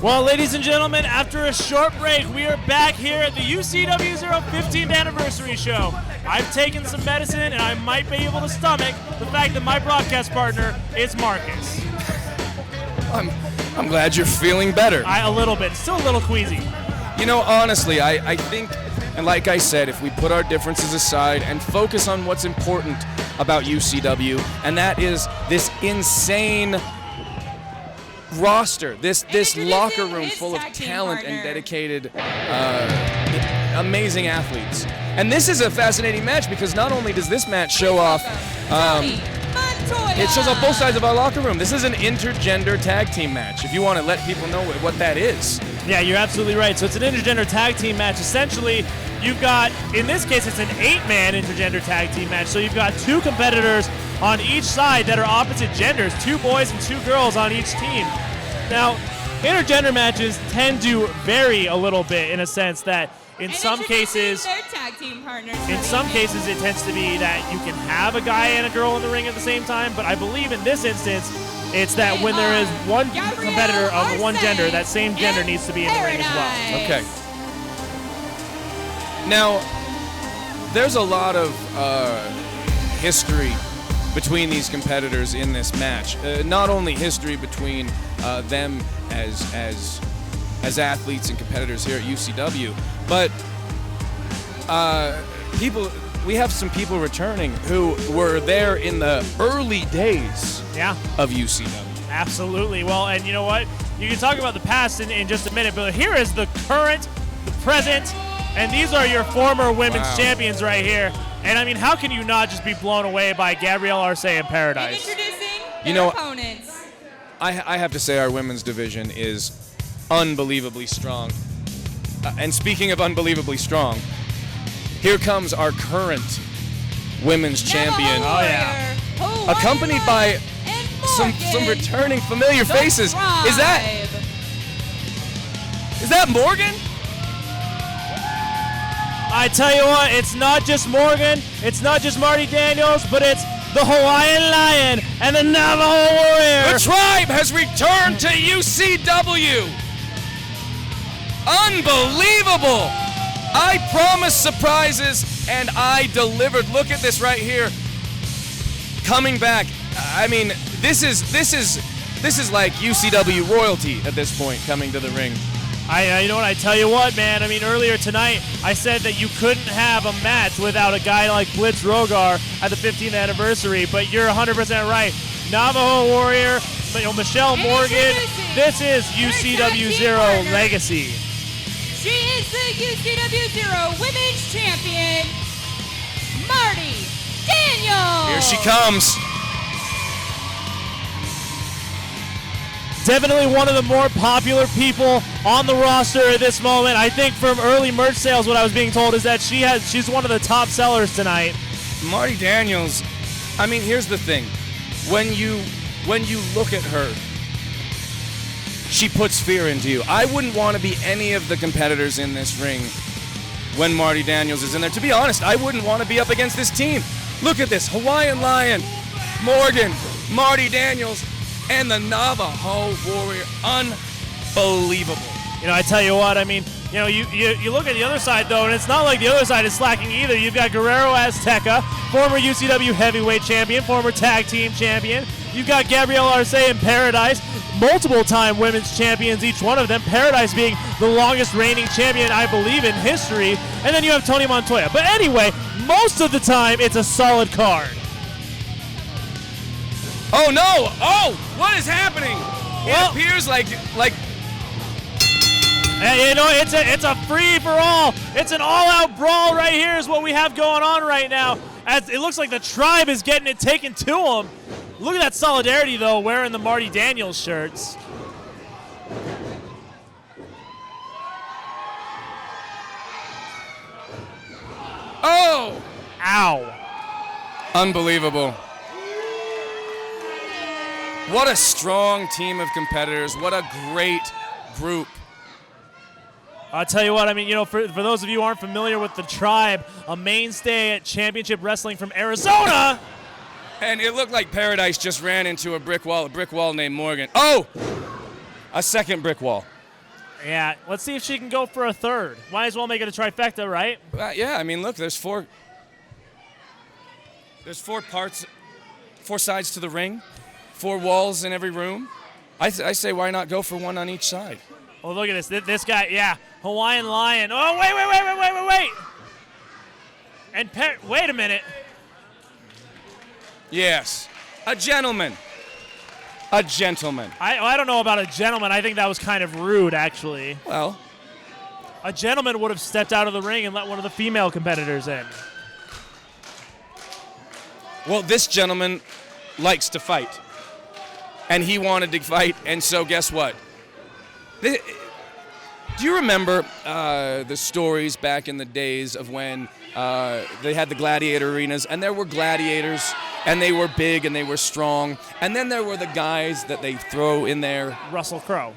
Well, ladies and gentlemen, after a short break, we are back here at the UCW 15th anniversary show. I've taken some medicine, and I might be able to stomach the fact that my broadcast partner is Marcus. I'm glad you're feeling better. A little bit. Still a little queasy. You know, honestly, I think, and like I said, if we put our differences aside and focus on what's important about UCW, and that is this insane roster, this locker room full of talent and dedicated, amazing athletes. And this is a fascinating match because not only does this match show off, it shows off both sides of our locker room. This is an intergender tag team match, if you want to let people know what that is. Yeah, you're absolutely right. So it's an intergender tag team match. Essentially, you've got, in this case, it's an 8-man intergender tag team match. So you've got 2 competitors on each side that are opposite genders, 2 boys and 2 girls on each team. Now, intergender matches tend to vary a little bit in a sense that in some cases it tends to be that you can have a guy and a girl in the ring at the same time, but I believe in this instance it's that when there is one competitor of one gender, that same gender needs to be in the ring as well. Okay. Now, there's a lot of history between these competitors in this match. Not only history between them as athletes and competitors here at UCW, but we have some people returning who were there in the early days of UCW. Absolutely. Well, and you know what? You can talk about the past in just a minute, but here is the current, the present, and these are your former women's champions right here. And I mean, how can you not just be blown away by Gabrielle Arce and Paradise? And introducing their opponents. I have to say our women's division is unbelievably strong. And speaking of unbelievably strong, here comes our current women's champion. Oh, yeah. Accompanied by some returning familiar faces. Is that Morgan? I tell you what, it's not just Morgan, it's not just Marty Daniels, but it's the Hawaiian Lion and the Navajo Warrior. The Tribe has returned to UCW. Unbelievable. I promised surprises, and I delivered. Look at this right here. Coming back. I mean, this is like UCW royalty at this point, coming to the ring. You know what, I tell you what, man, I mean, earlier tonight, I said that you couldn't have a match without a guy like Blitz Rogar at the 15th anniversary, but you're 100% right. Navajo Warrior, Michelle Morgan, this is UCW Zero Legacy. She is the UCW Zero Women's Champion, Marty Daniels. Here she comes. Definitely one of the more popular people on the roster at this moment. I think from early merch sales, what I was being told is that she's one of the top sellers tonight. Marty Daniels, I mean, here's the thing. When you look at her, she puts fear into you. I wouldn't want to be any of the competitors in this ring when Marty Daniels is in there. To be honest, I wouldn't want to be up against this team. Look at this. Hawaiian Lion, Morgan, Marty Daniels, and the Navajo Warrior. Unbelievable. You know, I tell you what, I mean, you know, you look at the other side, though, and it's not like the other side is slacking either. You've got Guerrero Azteca, former UCW heavyweight champion, former tag team champion. You've got Gabrielle Arce and Paradise, multiple-time women's champions, each one of them. Paradise being the longest reigning champion, I believe, in history. And then you have Tony Montoya. But anyway, most of the time, it's a solid card. Oh, no! Oh, what is happening? Well, it appears like you know, it's a free-for-all. It's an all-out brawl right here is what we have going on right now. As it looks like the Tribe is getting it taken to them. Look at that solidarity, though, wearing the Marty Daniels shirts. Oh! Ow. Unbelievable. What a strong team of competitors. What a great group. I'll tell you what, I mean, you know, for those of you who aren't familiar with the Tribe, a mainstay at Championship Wrestling from Arizona. And it looked like Paradise just ran into a brick wall named Morgan. Oh! A second brick wall. Yeah, let's see if she can go for a third. Might as well make it a trifecta, right? Yeah, I mean, look, there's four parts, 4 sides to the ring, 4 walls in every room. I say why not go for one on each side? Oh, look at this. This guy, yeah, Hawaiian Lion. Oh, wait. And wait a minute. Yes, a gentleman. A gentleman. I don't know about a gentleman. I think that was kind of rude, actually. Well, a gentleman would have stepped out of the ring and let one of the female competitors in. well, this gentleman likes to fight. And he wanted to fight, and so guess what? Do you remember the stories back in the days of when they had the gladiator arenas, and there were gladiators, and they were big and they were strong, and then there were the guys that they throw in there. Russell Crowe.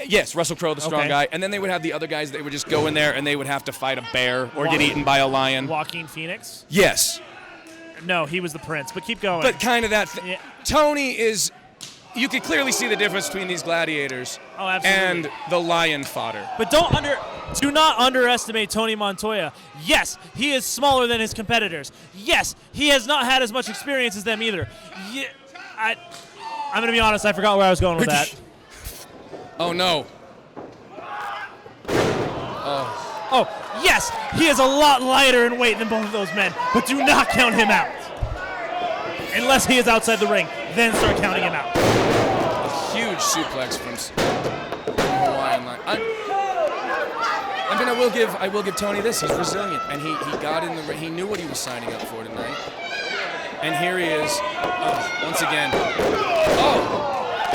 Yes, Russell Crowe, the strong guy, and then they would have the other guys that would just go in there and they would have to fight a bear or get eaten by a lion. Joaquin Phoenix? Yes. No, he was the prince, but keep going. But kind of that thing. Yeah. Tony is... You could clearly see the difference between these gladiators and the lion fodder. But do not underestimate Tony Montoya. Yes, he is smaller than his competitors. Yes, he has not had as much experience as them either. Yeah, I'm going to be honest, I forgot where I was going with that. Oh, no. Oh, yes, he is a lot lighter in weight than both of those men, but do not count him out. Unless he is outside the ring, then start counting him out. A huge suplex from Hawaiian Lion. I mean, I will give Tony this. He's resilient, and he got in the ring. He knew what he was signing up for tonight. And here he is, once again.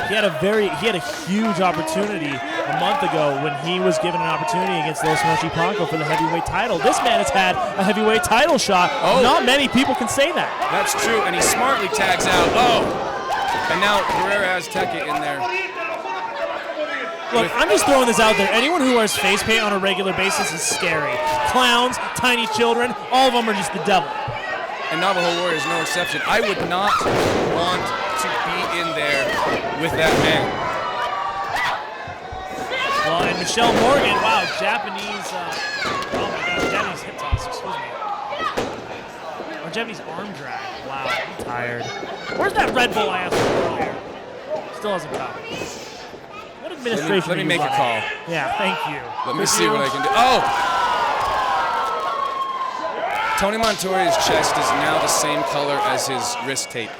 He had a huge opportunity a month ago when he was given an opportunity against Los Mochi Bronco for the heavyweight title. This man has had a heavyweight title shot. Not many people can say that. That's true, and he smartly tags out. And now Guerrero Azteca in there. Look, I'm just throwing this out there. Anyone who wears face paint on a regular basis is scary. Clowns, tiny children, all of them are just the devil. And Navajo Warrior is no exception. I would not want to be in there with that man. Well, and Michelle Morgan, wow, Japanese, oh my God, Japanese hip toss, excuse me. Or Japanese arm drag, wow, I'm tired. Where's that Red Bull I asked for earlier? Still hasn't come. What administration Let me make a call. Yeah, thank you. Let me see what I can do. Tony Montoya's chest is now the same color as his wrist tape.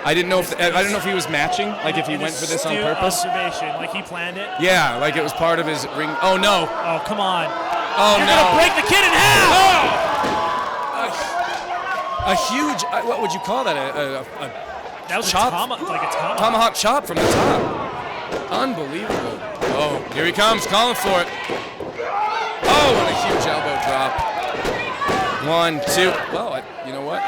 I didn't know if he was matching, like if he went for this on purpose. Observation, like he planned it. Yeah, like it was part of his ring. Oh no! Oh come on! Oh You're no! You're gonna break the kid in half! A huge. What would you call that? That was chop? like a tomahawk. Tomahawk chop from the top. Unbelievable! Oh, here he comes, calling for it. Oh, and a huge elbow drop. 1, 2. Well, you know what?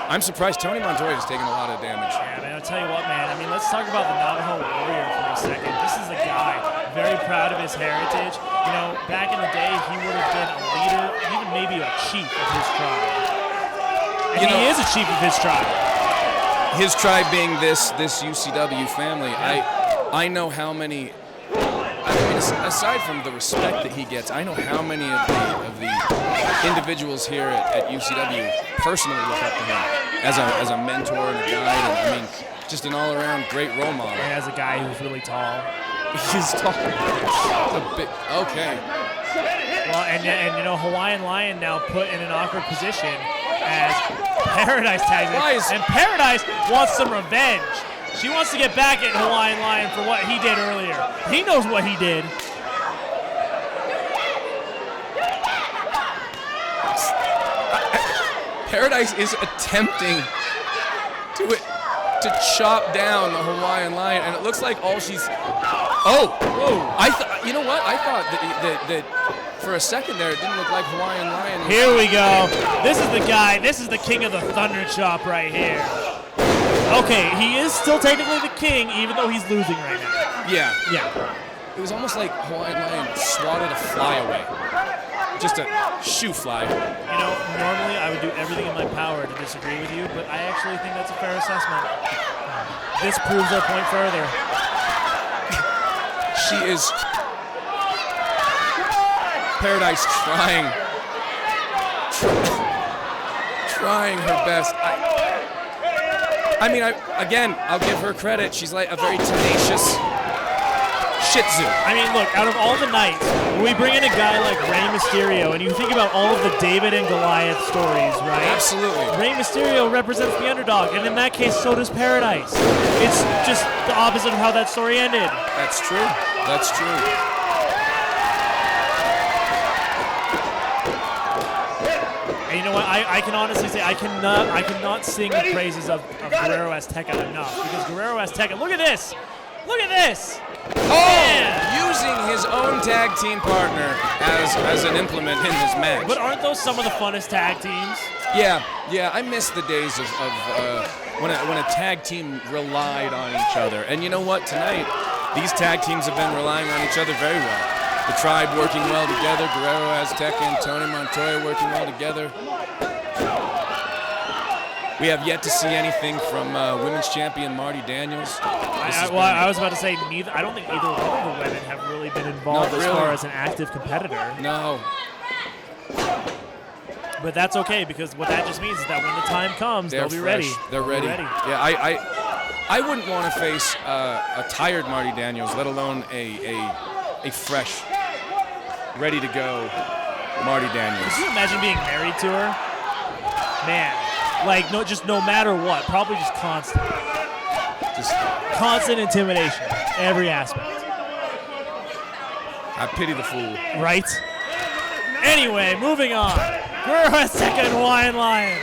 I'm surprised Tony Montoya has taken a lot of damage. Yeah, man, I'll tell you what, man. I mean, let's talk about the Navajo Warrior for a second. This is a guy very proud of his heritage. You know, back in the day, he would have been a leader, even maybe a chief of his tribe. And he is a chief of his tribe. His tribe being this UCW family. Yeah. I know how many. I mean, aside from the respect that he gets, I know how many of the individuals here at UCW personally look up to him as a mentor and a guide, and I mean, just an all-around great role model. And as a guy who's really tall. He's tall. Okay. Well, and you know, Hawaiian Lion now put in an awkward position as Paradise tags in, and Paradise wants some revenge. She wants to get back at Hawaiian Lion for what he did earlier. He knows what he did. Paradise is attempting to chop down the Hawaiian Lion, and it looks like all she's. You know what? I thought that for a second there, it didn't look like Hawaiian Lion. Here we go. This is the guy. This is the king of the Thunder Chop right here. Okay, he is still technically the king, even though he's losing right now. Yeah. It was almost like Hawaiian Lion swatted a fly away. Just a shoe fly. You know, normally I would do everything in my power to disagree with you, but I actually think that's a fair assessment. This proves our point further. She is Paradise trying her best. I'll give her credit. She's like a very tenacious Shih Tzu. I mean, look, out of all the nights, when we bring in a guy like Rey Mysterio, and you think about all of the David and Goliath stories, right? Absolutely. Rey Mysterio represents the underdog, and in that case, so does Paradise. It's just the opposite of how that story ended. That's true. That's true. And you know what? I can honestly say I cannot sing the praises of Guerrero Azteca enough, because Guerrero Azteca, look at this! Look at this! Using his own tag team partner as an implement in this match. But aren't those some of the funnest tag teams? Yeah, I miss the days of when a tag team relied on each other. And you know what? Tonight, these tag teams have been relying on each other very well. The Tribe working well together, Guerrero Azteca and Tony Montoya working well together. We have yet to see anything from women's champion Marty Daniels. I was about to say, I don't think either one of the women have really been involved as far as an active competitor. No. But that's okay, because what that just means is that when the time comes, they'll be ready. They're ready. Yeah, I wouldn't want to face a tired Marty Daniels, let alone a fresh, ready to go Marty Daniels. Can you imagine being married to her? Man. Like, no matter what, probably just constant intimidation, every aspect. I pity the fool. Right? Anyway, moving on. Guerrero Azteca and Hawaiian Lion.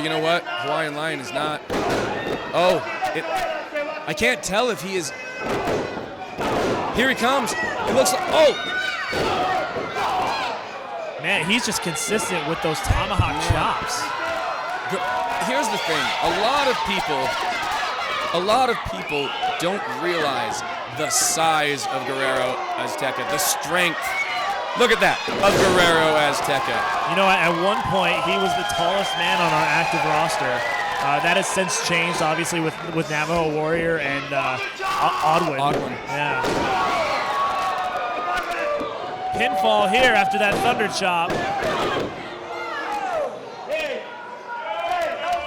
You know what? Hawaiian Lion is not. I can't tell if he is. Here he comes. It looks like. Man, he's just consistent with those tomahawk chops. Here's the thing, a lot of people don't realize the size of Guerrero Azteca, the strength. Look at that, of Guerrero Azteca. You know, at one point, he was the tallest man on our active roster. That has since changed, obviously, with Navajo Warrior and Odwin. Yeah. Pinfall here after that Thunder Chop.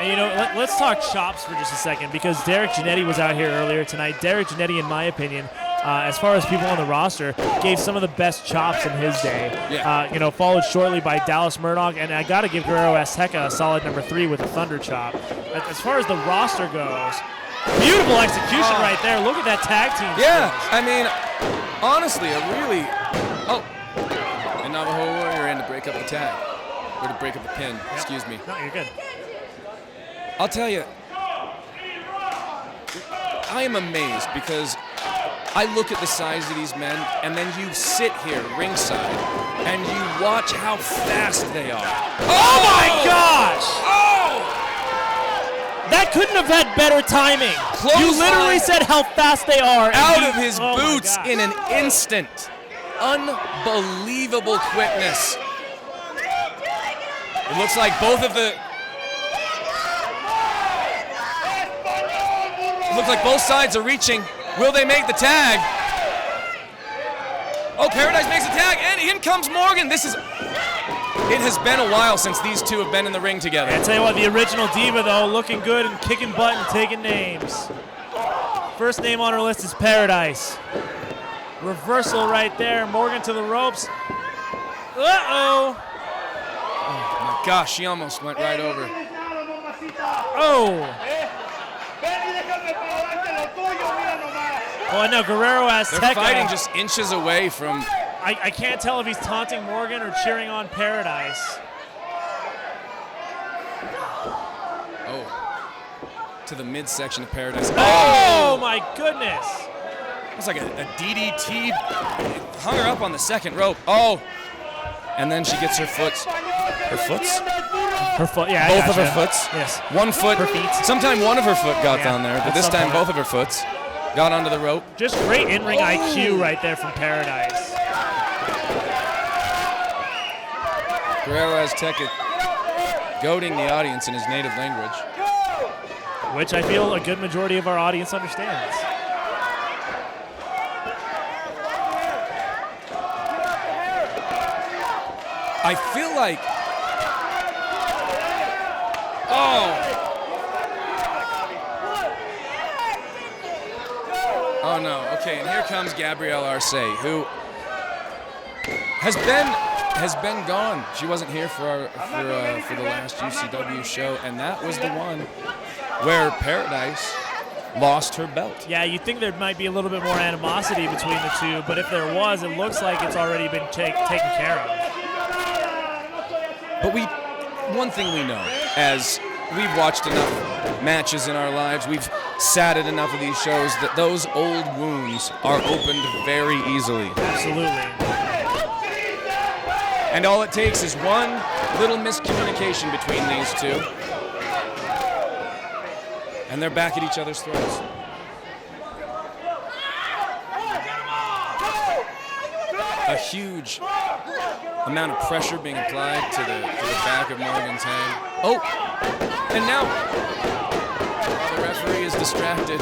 And, you know, let's talk chops for just a second, because Derek Giannetti was out here earlier tonight. Derek Giannetti, in my opinion, as far as people on the roster, gave some of the best chops in his day. Yeah. Followed shortly by Dallas Murdoch, and I got to give Guerrero Azteca a solid number 3 with a Thunder Chop. As far as the roster goes, beautiful execution right there. Look at that tag team. Yeah, skills. I mean, honestly, and Navajo Warrior in to break up the tag, or to break up the pin. Yep. Excuse me. No, you're good. I'll tell you, I am amazed, because I look at the size of these men, and then you sit here ringside, and you watch how fast they are. Oh my gosh! Oh! That couldn't have had better timing. You literally said how fast they are. Out of his boots in an instant. Unbelievable quickness. It looks like both of the... It looks like both sides are reaching. Will they make the tag? Oh, Paradise makes the tag, and in comes Morgan. It has been a while since these two have been in the ring together. I tell you what, the original Diva, though, looking good and kicking butt and taking names. First name on her list is Paradise. Reversal right there. Morgan to the ropes. Uh-oh. Oh, my gosh, she almost went right over. Oh. Oh, no, Guerrero Azteca. They're fighting just inches away from... I can't tell if he's taunting Morgan or cheering on Paradise. Oh. To the midsection of Paradise. Oh, my goodness. It's like a DDT. It hung her up on the second rope. Oh. And then she gets her foots. Her foots? Her foot, yeah. Both of her foots? Yes. One foot. Her feet. Sometime one of her foot got down there, but this time point. both of her foots got onto the rope. Just great in-ring IQ right there from Paradise. Guerrero Azteca goading the audience in his native language. Which I feel a good majority of our audience understands. I feel like. Oh no. Okay, and here comes Gabrielle Arce, who has been gone. She wasn't here for the last UCW show, and that was the one where Paradise lost her belt. Yeah, you'd think there might be a little bit more animosity between the two, but if there was, it looks like it's already been taken care of. But one thing we know, as we've watched enough matches in our lives, we've sat at enough of these shows, that those old wounds are opened very easily. Absolutely. And all it takes is one little miscommunication between these two, and they're back at each other's throats. A huge amount of pressure being applied to the back of Morgan's head. Oh, and now the referee is distracted.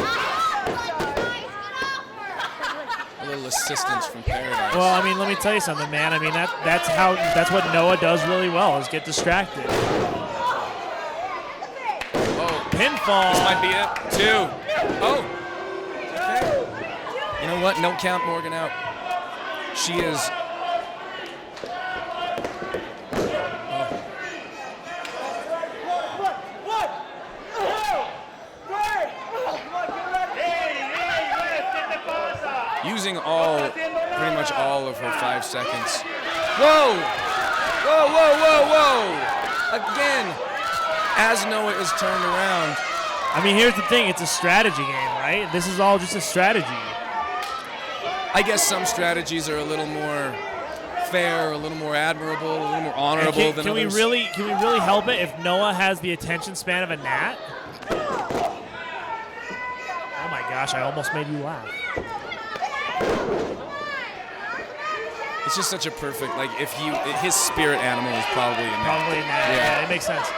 A little assistance from Paradise. Well, I mean, let me tell you something, man. I mean, that's what Noah does really well, is get distracted. Oh, Pinfall. this might be it. 2. Oh. Okay. You know what? No count Morgan out. She is. Using pretty much all of her 5 seconds. Whoa! Whoa, whoa, whoa, whoa! Again, as Noah is turned around. I mean, here's the thing. It's a strategy game, right? This is all just a strategy. I guess some strategies are a little more fair, a little more admirable, a little more honorable than others. Can we really help it if Noah has the attention span of a gnat? Oh my gosh, I almost made you laugh. It's just such a perfect, like, his spirit animal is probably a gnat. Probably a gnat. Yeah, it makes sense.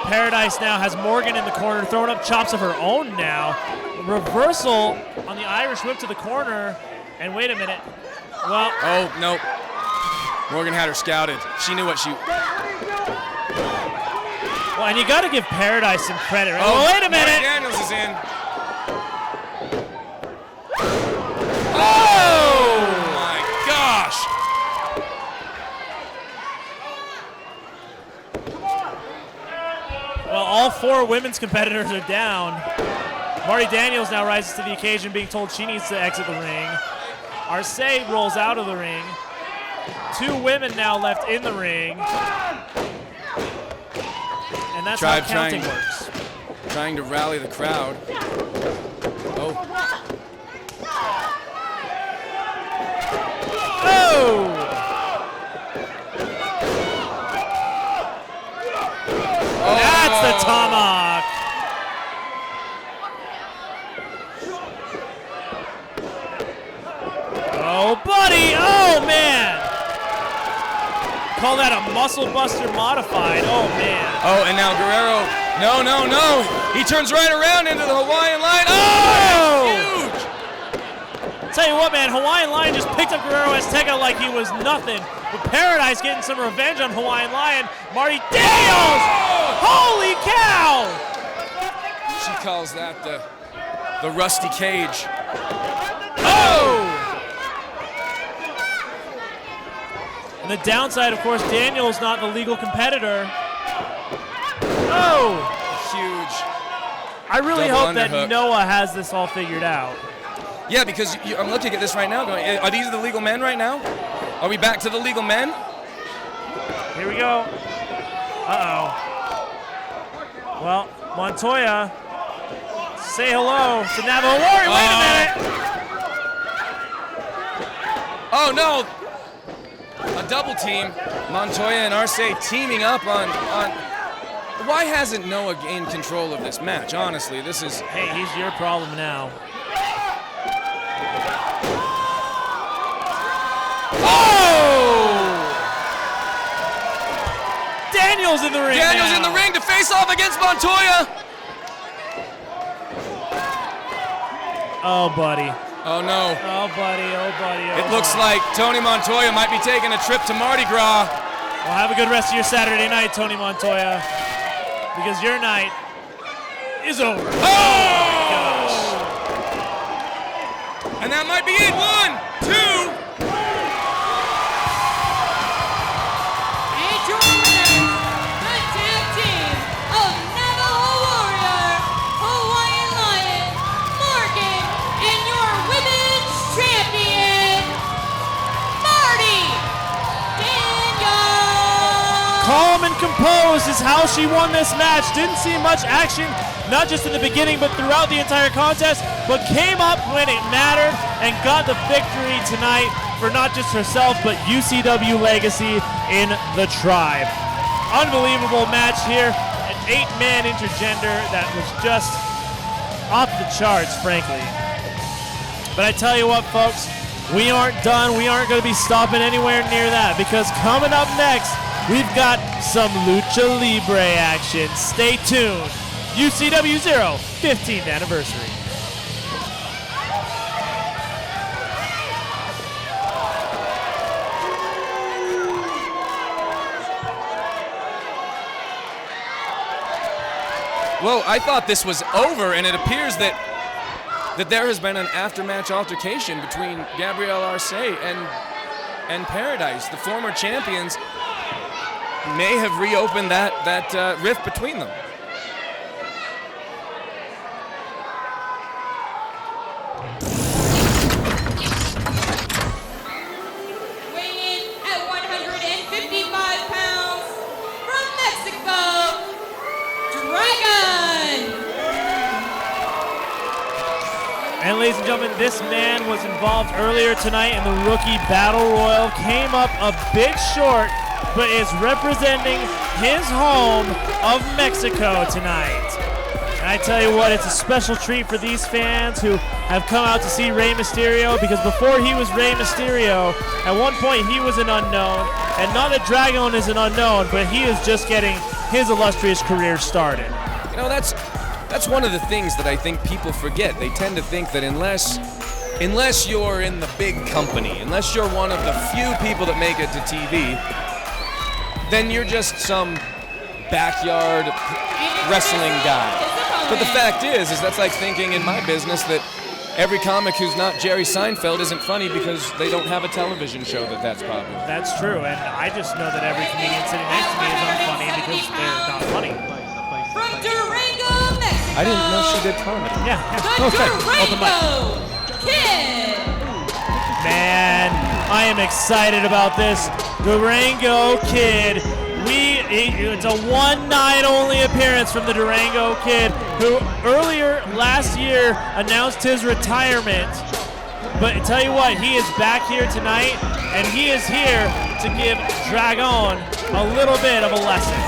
Paradise now has Morgan in the corner, throwing up chops of her own now. Reversal on the Irish whip to the corner. And wait a minute. Well. Oh, no. Morgan had her scouted. She knew what she. Well, and you got to give Paradise some credit. Right? Oh, wait a minute. Daniels is in. Oh, my gosh. Well, all 4 women's competitors are down. Marty Daniels now rises to the occasion, being told she needs to exit the ring. Arce rolls out of the ring. 2 women now left in the ring. And that's how counting works. Trying to rally the crowd. Oh. Oh! That's the tomahawk. Oh, buddy! Oh, man! Call that a muscle buster modified. Oh, man. Oh, and now Guerrero. No, no, no. He turns right around into the Hawaiian line. Oh! Huge! Tell you what, man, Hawaiian Lion just picked up Guerrero Azteca like he was nothing. But Paradise getting some revenge on Hawaiian Lion. Marty Daniels! Holy cow! She calls that the rusty cage. Oh! And the downside, of course, Daniel's not the legal competitor. Oh! Huge. I really double hope that underhook. Noah has this all figured out. Yeah, because I'm looking at this right now going, are these the legal men right now? Are we back to the legal men? Here we go. Uh-oh. Well, Montoya, say hello to Navajo Warrior. Wait a minute. Oh, no. A double team. Montoya and Arce teaming up on. Why hasn't Noah gained control of this match? Honestly, this is. Hey, he's your problem now. Oh! Daniels in the ring. Daniels now. in the ring to face off against Montoya. Oh, buddy. Oh, no. Oh, buddy. Oh, buddy. Oh, It looks buddy. like Tony Montoya might be taking a trip to Mardi Gras. Well, have a good rest of your Saturday night, Tony Montoya, because your night is over. Oh! Gosh. And that might be it. 1, 2. And your winners, the tag team of Navajo Warrior, Hawaiian Lion, Morgan, and your women's champion, Marty Daniel. Calm and composed is how she won this match. Didn't see much action, not just in the beginning, but throughout the entire contest, but came up when it mattered and got the victory tonight for not just herself, but UCW legacy in the Tribe. Unbelievable match here, an 8-man intergender that was just off the charts, frankly. But I tell you what, folks, we aren't done. We aren't going to be stopping anywhere near that, because coming up next, we've got some Lucha Libre action. Stay tuned. UCW 0, 15th anniversary. Well, I thought this was over, and it appears that there has been an after-match altercation between Gabrielle Arce and Paradise. The former champions may have reopened that rift between them. Weighing in at 155 pounds from Mexico, Dragon. And ladies and gentlemen, this man was involved earlier tonight in the Rookie Battle Royal, came up a bit short, but is representing his home of Mexico tonight. And I tell you what, it's a special treat for these fans who have come out to see Rey Mysterio, because before he was Rey Mysterio, at one point he was an unknown, and not that Dragon is an unknown, but he is just getting his illustrious career started. You know, that's one of the things that I think people forget. They tend to think that unless you're in the big company, unless you're one of the few people that make it to TV, then you're just some backyard wrestling guy. But the fact is that's like thinking in my business that every comic who's not Jerry Seinfeld isn't funny because they don't have a television show that's popular. That's true, and I just know that every comedian sitting next to me is unfunny because they're not funny. From Durango, Mexico. I didn't know she did comedy. Yeah. The Okay. Open mic. Durango Kid. Man, I am excited about this. Durango Kid. It's a one-night only appearance from the Durango Kid, who earlier last year announced his retirement. But I tell you what, he is back here tonight, and he is here to give Dragon a little bit of a lesson.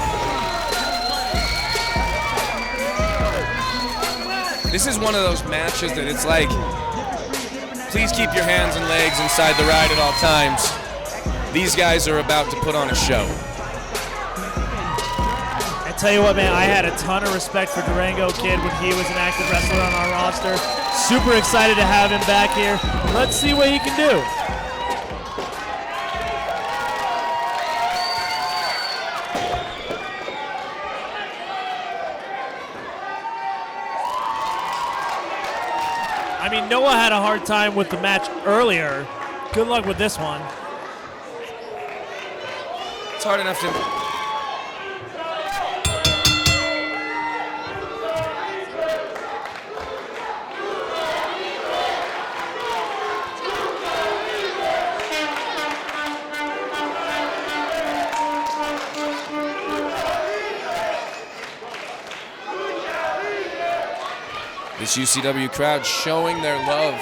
This is one of those matches that it's like, please keep your hands and legs inside the ride at all times. These guys are about to put on a show. I tell you what, man, I had a ton of respect for Durango Kid when he was an active wrestler on our roster. Super excited to have him back here. Let's see what he can do. I mean, Noah had a hard time with the match earlier. Good luck with this one. It's hard enough to... This UCW crowd showing their love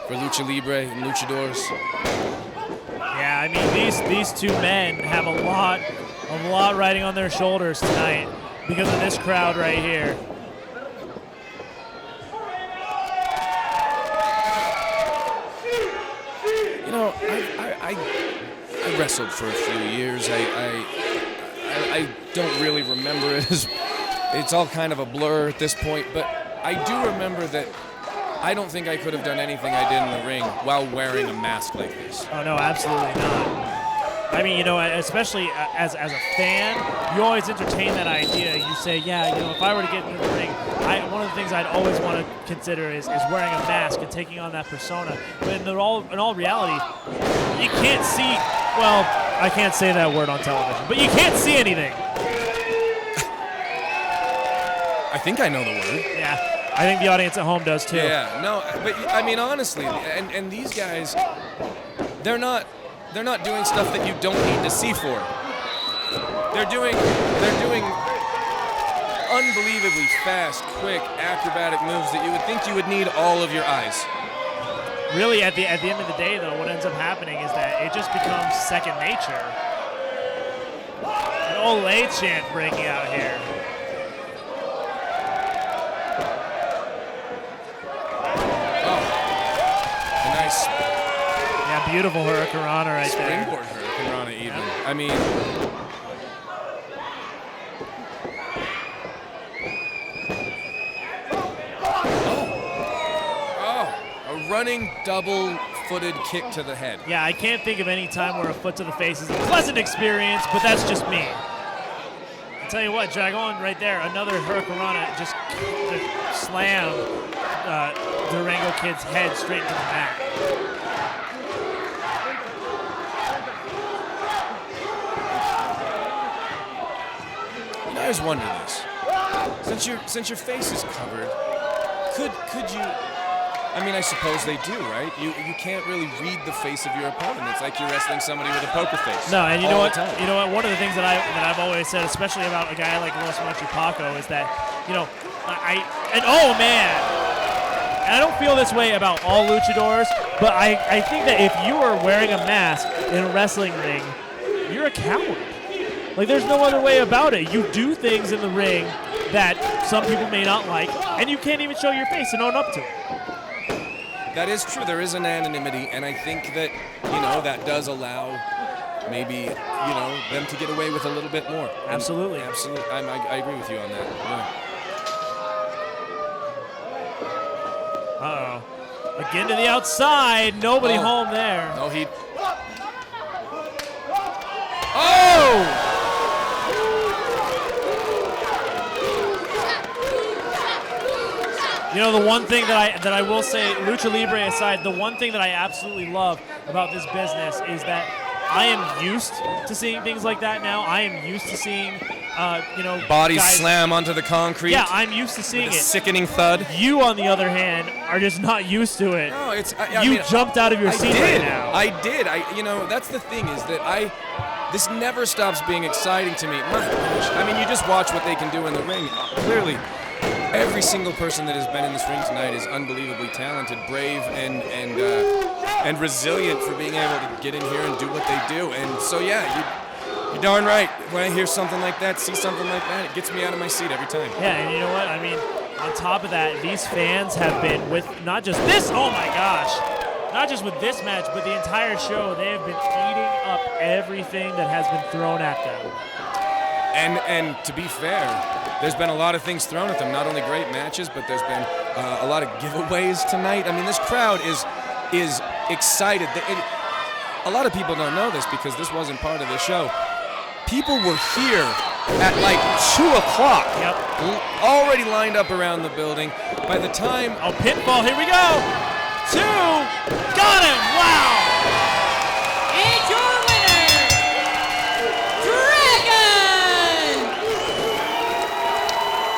for Lucha Libre and Luchadors. Yeah, I mean, these two men have a lot riding on their shoulders tonight because of this crowd right here. You know, I wrestled for a few years. I don't really remember it as... It's all kind of a blur at this point, but I do remember that I don't think I could have done anything I did in the ring while wearing a mask like this. Oh, no, absolutely not. I mean, especially as a fan, you always entertain that idea. You say, yeah, if I were to get into the ring, one of the things I'd always want to consider is wearing a mask and taking on that persona. But in all reality, you can't see. Well, I can't say that word on television, but you can't see anything. I think I know the word. Yeah, I think the audience at home does too. Yeah, no, but I mean honestly, and these guys, they're not doing stuff that you don't need to see for. They're doing unbelievably fast, quick, acrobatic moves that you would think you would need all of your eyes. Really, at the end of the day, though, what ends up happening is that it just becomes second nature. An Olay chant breaking out here. Nice. Yeah, beautiful Hurricanrana right there. Springboard Hurricanrana even. Yeah. I mean, a running double-footed kick to the head. Yeah, I can't think of any time where a foot to the face is a pleasant experience, but that's just me. I'll tell you what, Dragon right there, another Hurricanrana just to slam Durango Kid's head straight into the mat. I always wonder this. Since your face is covered, could you? I mean, I suppose they do, right? You can't really read the face of your opponent. It's like you're wrestling somebody with a poker face. No, and you know what? All the time. You know what? One of the things that I've always said, especially about a guy like Los Machipaco, is that oh man, and I don't feel this way about all luchadors, but I think that if you are wearing a mask in a wrestling ring, you're a coward. Like, there's no other way about it. You do things in the ring that some people may not like, and you can't even show your face and own up to it. That is true. There is an anonymity, and I think that, that does allow maybe, them to get away with a little bit more. Absolutely. Absolutely. I agree with you on that. Yeah. Uh-oh. Again to the outside. Nobody home there. Oh, Oh! The one thing that I will say, Lucha Libre aside, the one thing that I absolutely love about this business is that I am used to seeing things like that now. I am used to seeing, bodies guys slam onto the concrete. Yeah, I'm used to seeing with a it. sickening thud. You, on the other hand, are just not used to it. No, it's. You jumped out of your seat right now. I did. That's the thing is that this never stops being exciting to me. My gosh. I mean, you just watch what they can do in the ring. Clearly, every single person that has been in this ring tonight is unbelievably talented, brave, and resilient for being able to get in here and do what they do. And so, yeah, you're darn right. When I hear something like that, see something like that, it gets me out of my seat every time. Yeah, and you know what? I mean, on top of that, these fans have been with not just this, oh my gosh, not just with this match, but the entire show, they have been eating up everything that has been thrown at them. And to be fair, there's been a lot of things thrown at them. Not only great matches, but there's been a lot of giveaways tonight. I mean, this crowd is excited. A lot of people don't know this because this wasn't part of the show. People were here at like 2 o'clock. Yep. Already lined up around the building. By the time... Oh, pinfall, here we go. 2, got him, wow. And your winner, Dragon!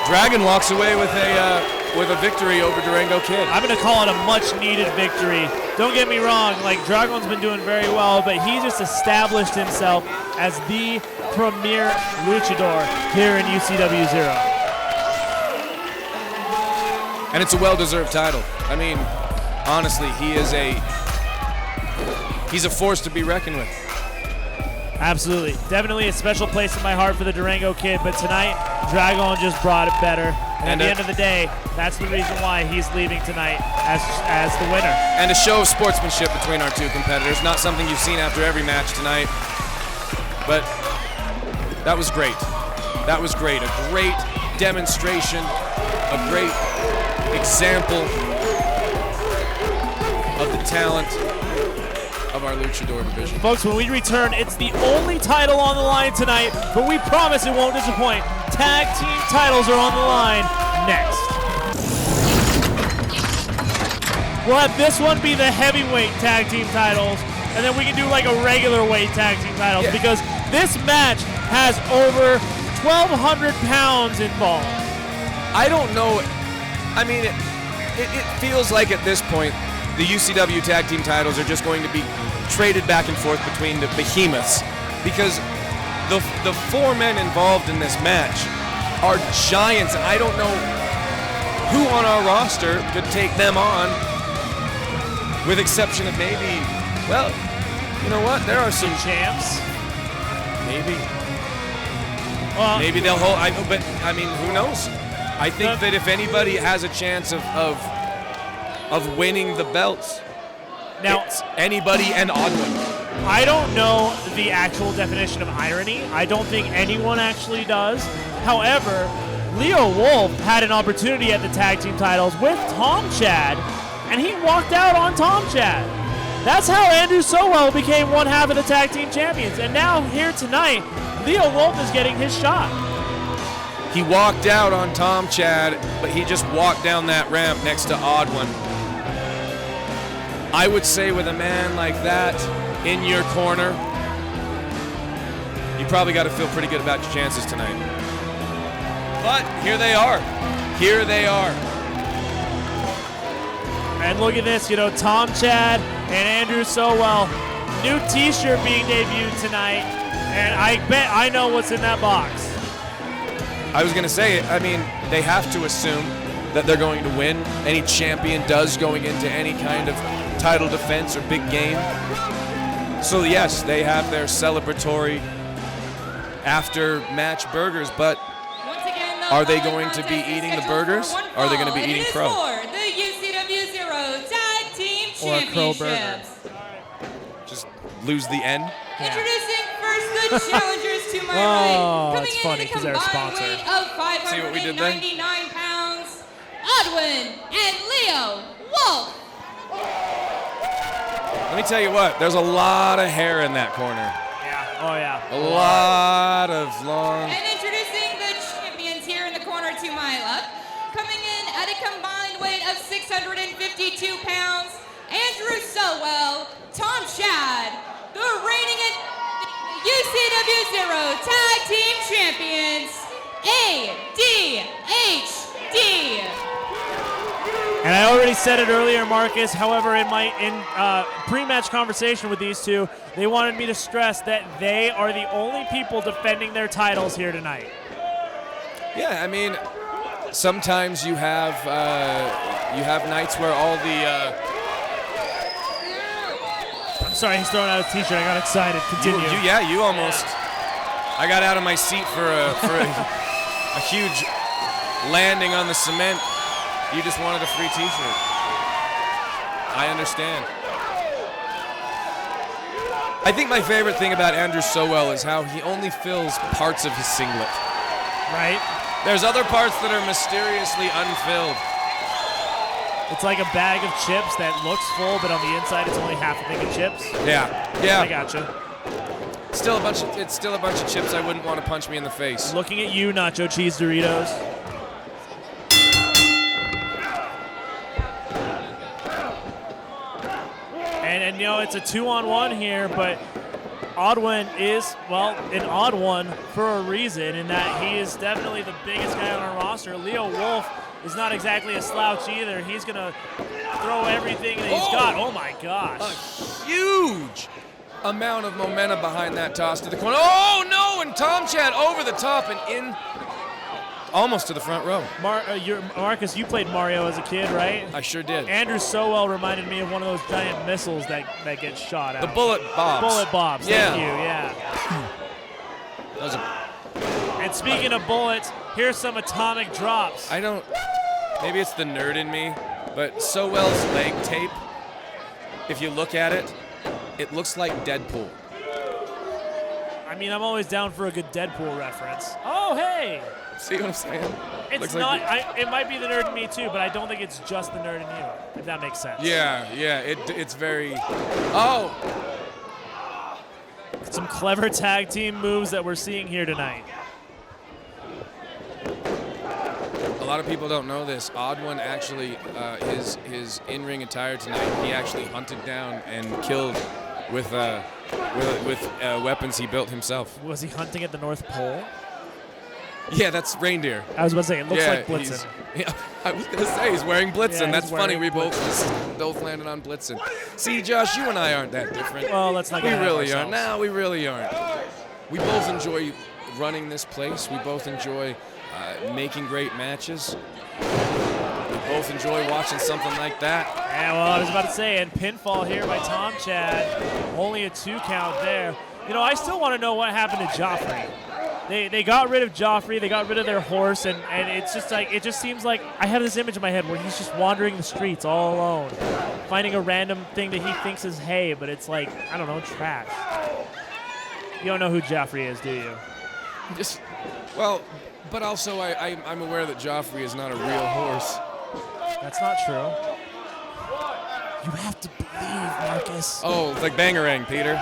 Dragon walks away with a victory over Durango Kid. I'm going to call it a much-needed victory. Don't get me wrong, Dragon's been doing very well, but he just established himself as the premier luchador here in UCW 0. And it's a well-deserved title. I mean, honestly, he's a force to be reckoned with. Absolutely. Definitely a special place in my heart for the Durango Kid, but tonight, Dragon just brought it better. And at the end of the day, that's the reason why he's leaving tonight as the winner. And a show of sportsmanship between our two competitors. Not something you've seen after every match tonight. But that was great. That was great. A great demonstration, a great example of the talent of our luchador division. Folks, when we return, it's the only title on the line tonight, but we promise it won't disappoint. Tag team titles are on the line next. We'll have this one be the heavyweight tag team titles, and then we can do like a regular weight tag team titles because this match has over 1,200 pounds involved. I don't know. I mean, it feels like at this point, the UCW tag team titles are just going to be traded back and forth between the behemoths because the 4 men involved in this match are giants, and I don't know who on our roster could take them on, with exception of maybe, well, you know what? There are some champs. Maybe. Well, maybe they'll hold. But I mean, who knows? I think that if anybody has a chance of winning the belts, now it's anybody and Odwin. I don't know the actual definition of irony. I don't think anyone actually does. However, Leo Wolf had an opportunity at the tag team titles with Tom Chad, and he walked out on Tom Chad. That's how Andrew Sowell became one half of the tag team champions. And now here tonight, Leo Wolf is getting his shot. He walked out on Tom Chad, but he just walked down that ramp next to Odwin. I would say with a man like that in your corner, you probably got to feel pretty good about your chances tonight. But here they are. Here they are. And look at this, Tom Chad and Andrew Sowell. New t-shirt being debuted tonight. And I bet I know what's in that box. I was going to say, I mean, they have to assume that they're going to win. Any champion does going into any kind of title defense or big game. So yes, they have their celebratory after-match burgers, but are they going to be eating the burgers? Or are they going to be eating crow? For the UCW Zero Tag Team Or a crow burger. Championships. Just lose the N? Introducing first the challengers to my right. Coming it's in funny at a 'cause they're a combined sponsor. weight of See what we did there? 599 pounds, Odwin and Leo Wolf. Let me tell you what, there's a lot of hair in that corner. Yeah. Oh, yeah. A lot of long... And introducing the champions here in the corner to my left. Coming in at a combined weight of 652 pounds, Andrew Sowell, Tom Chad, the reigning UCW Zero Tag Team Champions, ADHD. And I already said it earlier, Marcus. However, in my pre-match conversation with these two, they wanted me to stress that they are the only people defending their titles here tonight. Yeah, I mean, sometimes you have nights where all the... I'm sorry, he's throwing out a t-shirt. I got excited. Continue. You almost... I got out of my seat for a huge landing on the cement. You just wanted a free t-shirt. I understand. I think my favorite thing about Andrew Sowell is how he only fills parts of his singlet. Right? There's other parts that are mysteriously unfilled. It's like a bag of chips that looks full, but on the inside it's only half a thing of chips. Yeah. I gotcha. It's still a bunch of chips I wouldn't want to punch me in the face. Looking at you, Nacho Cheese Doritos. And it's a 2-on-1 here, but Odwin is, well, an odd one for a reason in that he is definitely the biggest guy on our roster. Leo Wolf is not exactly a slouch either. He's going to throw everything that he's got. Oh, my gosh. A huge amount of momentum behind that toss to the corner. Oh, no, and Tom Chad over the top and in almost to the front row. Marcus, you played Mario as a kid, right? I sure did. Andrew Sowell reminded me of one of those giant missiles that get shot out. The bullet bobs. Bullet bobs, Yeah. thank you, yeah. That was And speaking of bullets, here's some atomic drops. Maybe it's the nerd in me, but Sowell's leg tape, if you look at it, it looks like Deadpool. I mean, I'm always down for a good Deadpool reference. Oh, hey! See what I'm saying? It's Looks not, like it might be the nerd in me too, but I don't think it's just the nerd in you, if that makes sense. Yeah, it's very... Oh! clever tag team moves that we're seeing here tonight. A lot of people don't know this. Odd One actually, his in-ring attire tonight, he actually hunted down and killed with weapons he built himself. Was he hunting at the North Pole? Yeah, that's reindeer. I was about to say, it looks like Blitzen. Yeah, I was gonna say he's wearing Blitzen. Yeah, That's he's funny. We wearing both landed on Blitzen. See, Josh, you and I aren't that different. Well, let's not We get ahead of really aren't. ourselves. No, we really aren't. We both enjoy running this place. We both enjoy making great matches. We both enjoy watching something like that. Yeah, well, I was about to say, and pinfall here by Tom Chad. Only a 2 count there. You know, I still want to know what happened to Joffrey. They got rid of Joffrey, they got rid of their horse, and it's just like, it just seems like I have this image in my head where he's just wandering the streets all alone, finding a random thing that he thinks is hay, but it's like, I don't know, trash. You don't know who Joffrey is, do you? Just, well, but also I'm aware that Joffrey is not a real horse. That's not true. You have to believe, Marcus. Oh, it's like Bangarang, Peter.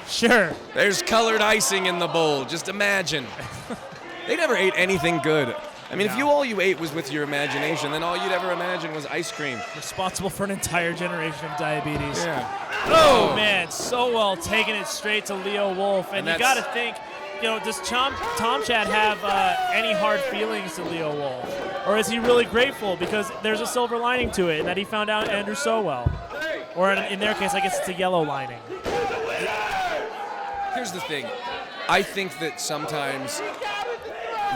Sure. There's colored icing in the bowl. Just imagine. They never ate anything good. I mean, if all you ate was with your imagination, then all you'd ever imagine was ice cream. Responsible for an entire generation of diabetes. Yeah. Oh, man, so well taking it straight to Leo Wolf. And you got to think, you know, does Tom Chad have any hard feelings to Leo Wolf? Or is he really grateful because there's a silver lining to it and that he found out Andrew so well? Or in their case, I guess it's a yellow lining. Here's the thing. I think that sometimes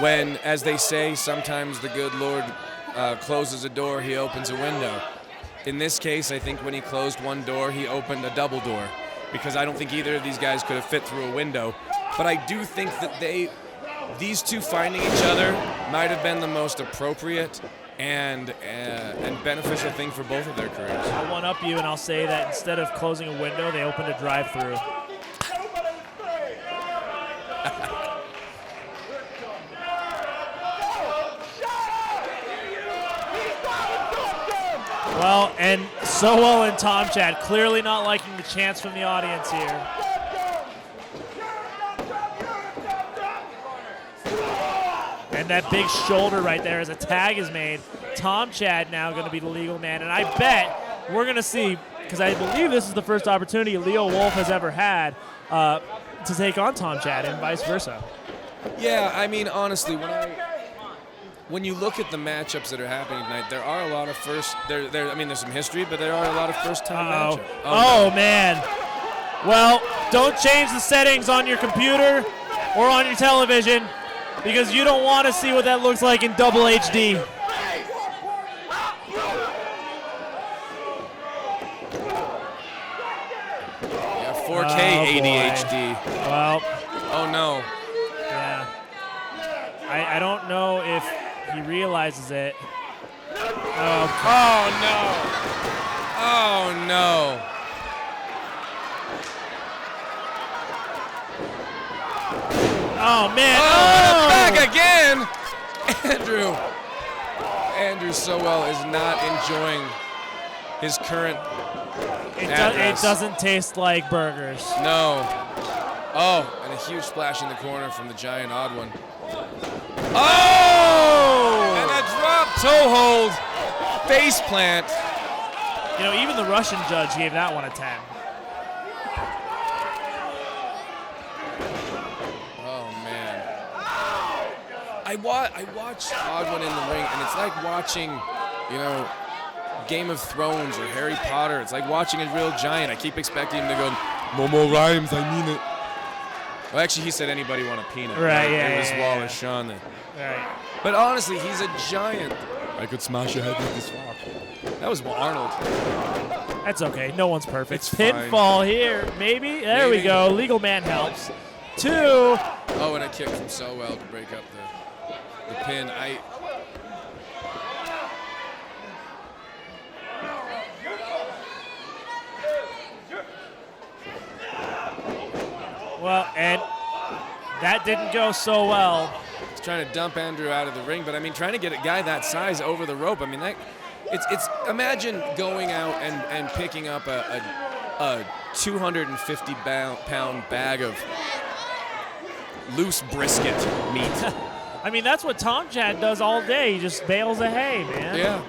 when, as they say, sometimes the good Lord closes a door, he opens a window. In this case, I think when he closed one door, he opened a double door, because I don't think either of these guys could have fit through a window. But I do think that these two finding each other might have been the most appropriate and beneficial thing for both of their careers. I'll one-up you and I'll say that instead of closing a window, they opened a drive-through. Well, and Sowell and Tom Chad clearly not liking the chants from the audience here. And that big shoulder right there as a tag is made. Tom Chad now going to be the legal man. And I bet we're going to see, because I believe this is the first opportunity Leo Wolf has ever had to take on Tom Chad and vice versa. Yeah, I mean, honestly, when you look at the matchups that are happening tonight, there are a lot of there's some history, but there are a lot of first-time matchups. Oh, man. Well, don't change the settings on your computer or on your television, because you don't want to see what that looks like in double HD. Yeah, 4K ADHD. Well. Oh, no. Yeah. I don't know if he realizes it. Oh, no. Oh, no. Oh, man. Oh, back again. Andrew Sowell is not enjoying his current It doesn't taste like burgers. No. Oh, and a huge splash in the corner from the giant Odd One. Oh! And a drop toe hold. Face plant. You know, even the Russian judge gave that one a 10. Oh, man. I watch Odd One in the ring, and it's like watching, you know, Game of Thrones or Harry Potter. It's like watching a real giant. I keep expecting him to go, "No more rhymes, I mean it." Well, actually, he said, "Anybody want a peanut?" Right, yeah, It was yeah, Wallace Shawn then. Right. But honestly, he's a giant. I could smash your head with this rock. That was Arnold. That's okay. No one's perfect. It's fine. Pinfall here. Maybe. There we go. Legal man helps. 2. Oh, and a kick from Sowell to break up the pin. Well, and that didn't go so well. He's trying to dump Andrew out of the ring, but I mean, trying to get a guy that size over the rope. I mean, it's imagine going out and picking up a 250-pound bag of loose brisket meat. I mean, that's what Tom Chad does all day. He just bales of hay, man. Yeah.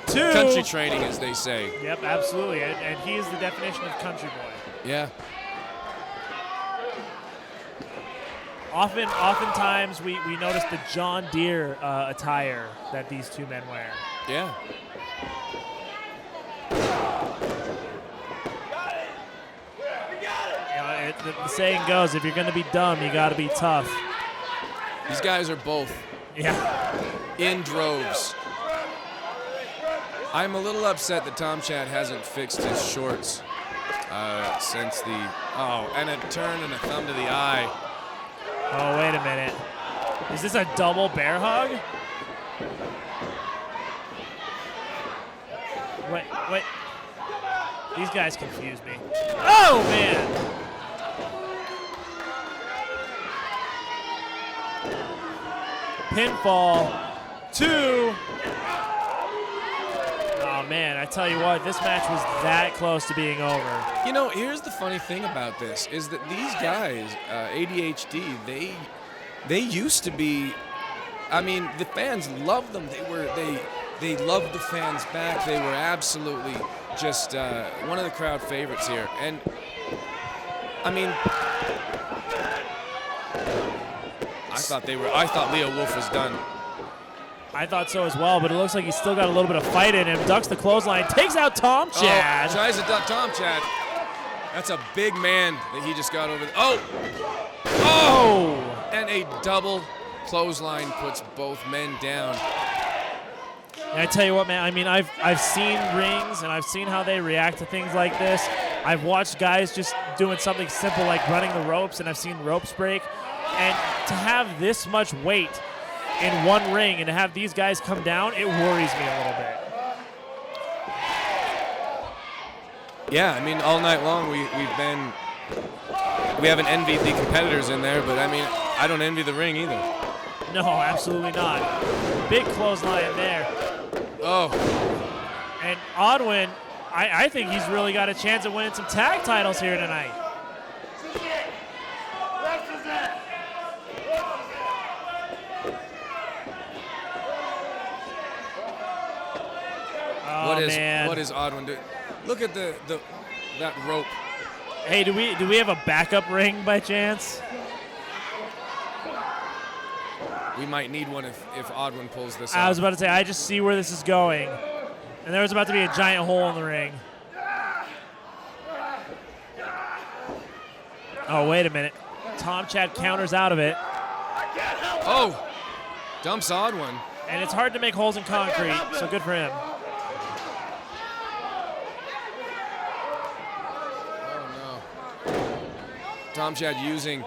2. Country training, as they say. Yep, absolutely. And he is the definition of country boy. Yeah. Oftentimes we notice the John Deere attire that these two men wear. Yeah. The saying goes, if you're going to be dumb, you got to be tough. These guys are both in droves. I'm a little upset that Tom Chad hasn't fixed his shorts since the... Oh, and a turn and a thumb to the eye. Oh, wait a minute. Is this a double bear hug? Wait. These guys confuse me. Oh, man. Pinfall. 2. Oh, man, I tell you what, this match was that close to being over. You know, here's the funny thing about this, is that these guys, ADHD, they used to be, I mean, the fans loved them. They loved the fans back. They were absolutely just one of the crowd favorites here. And, I mean, I thought Leo Wolf was done. I thought so as well, but it looks like he's still got a little bit of fight in him. Ducks the clothesline, takes out Tom Chad. Oh, tries to duck Tom Chad. That's a big man that he just got over. Oh! And a double clothesline puts both men down. And I tell you what, man, I mean, I've seen rings, and I've seen how they react to things like this. I've watched guys just doing something simple like running the ropes, and I've seen ropes break. And to have this much weight in one ring and to have these guys come down, it worries me a little bit. Yeah, I mean, all night long we haven't envied the competitors in there, but I mean, I don't envy the ring either. No, absolutely not. Big clothesline there. Oh. And Odwin, I think he's really got a chance of winning some tag titles here tonight. What is Odwin doing? Look at that rope. Hey, do we have a backup ring by chance? We might need one if Odwin pulls this I was off. about to say, I just see where this is going. And there was about to be a giant hole in the ring. Oh, wait a minute. Tom Chad counters out of it. Oh! Dumps Odwin. And it's hard to make holes in concrete, so good for him. Tom Chad using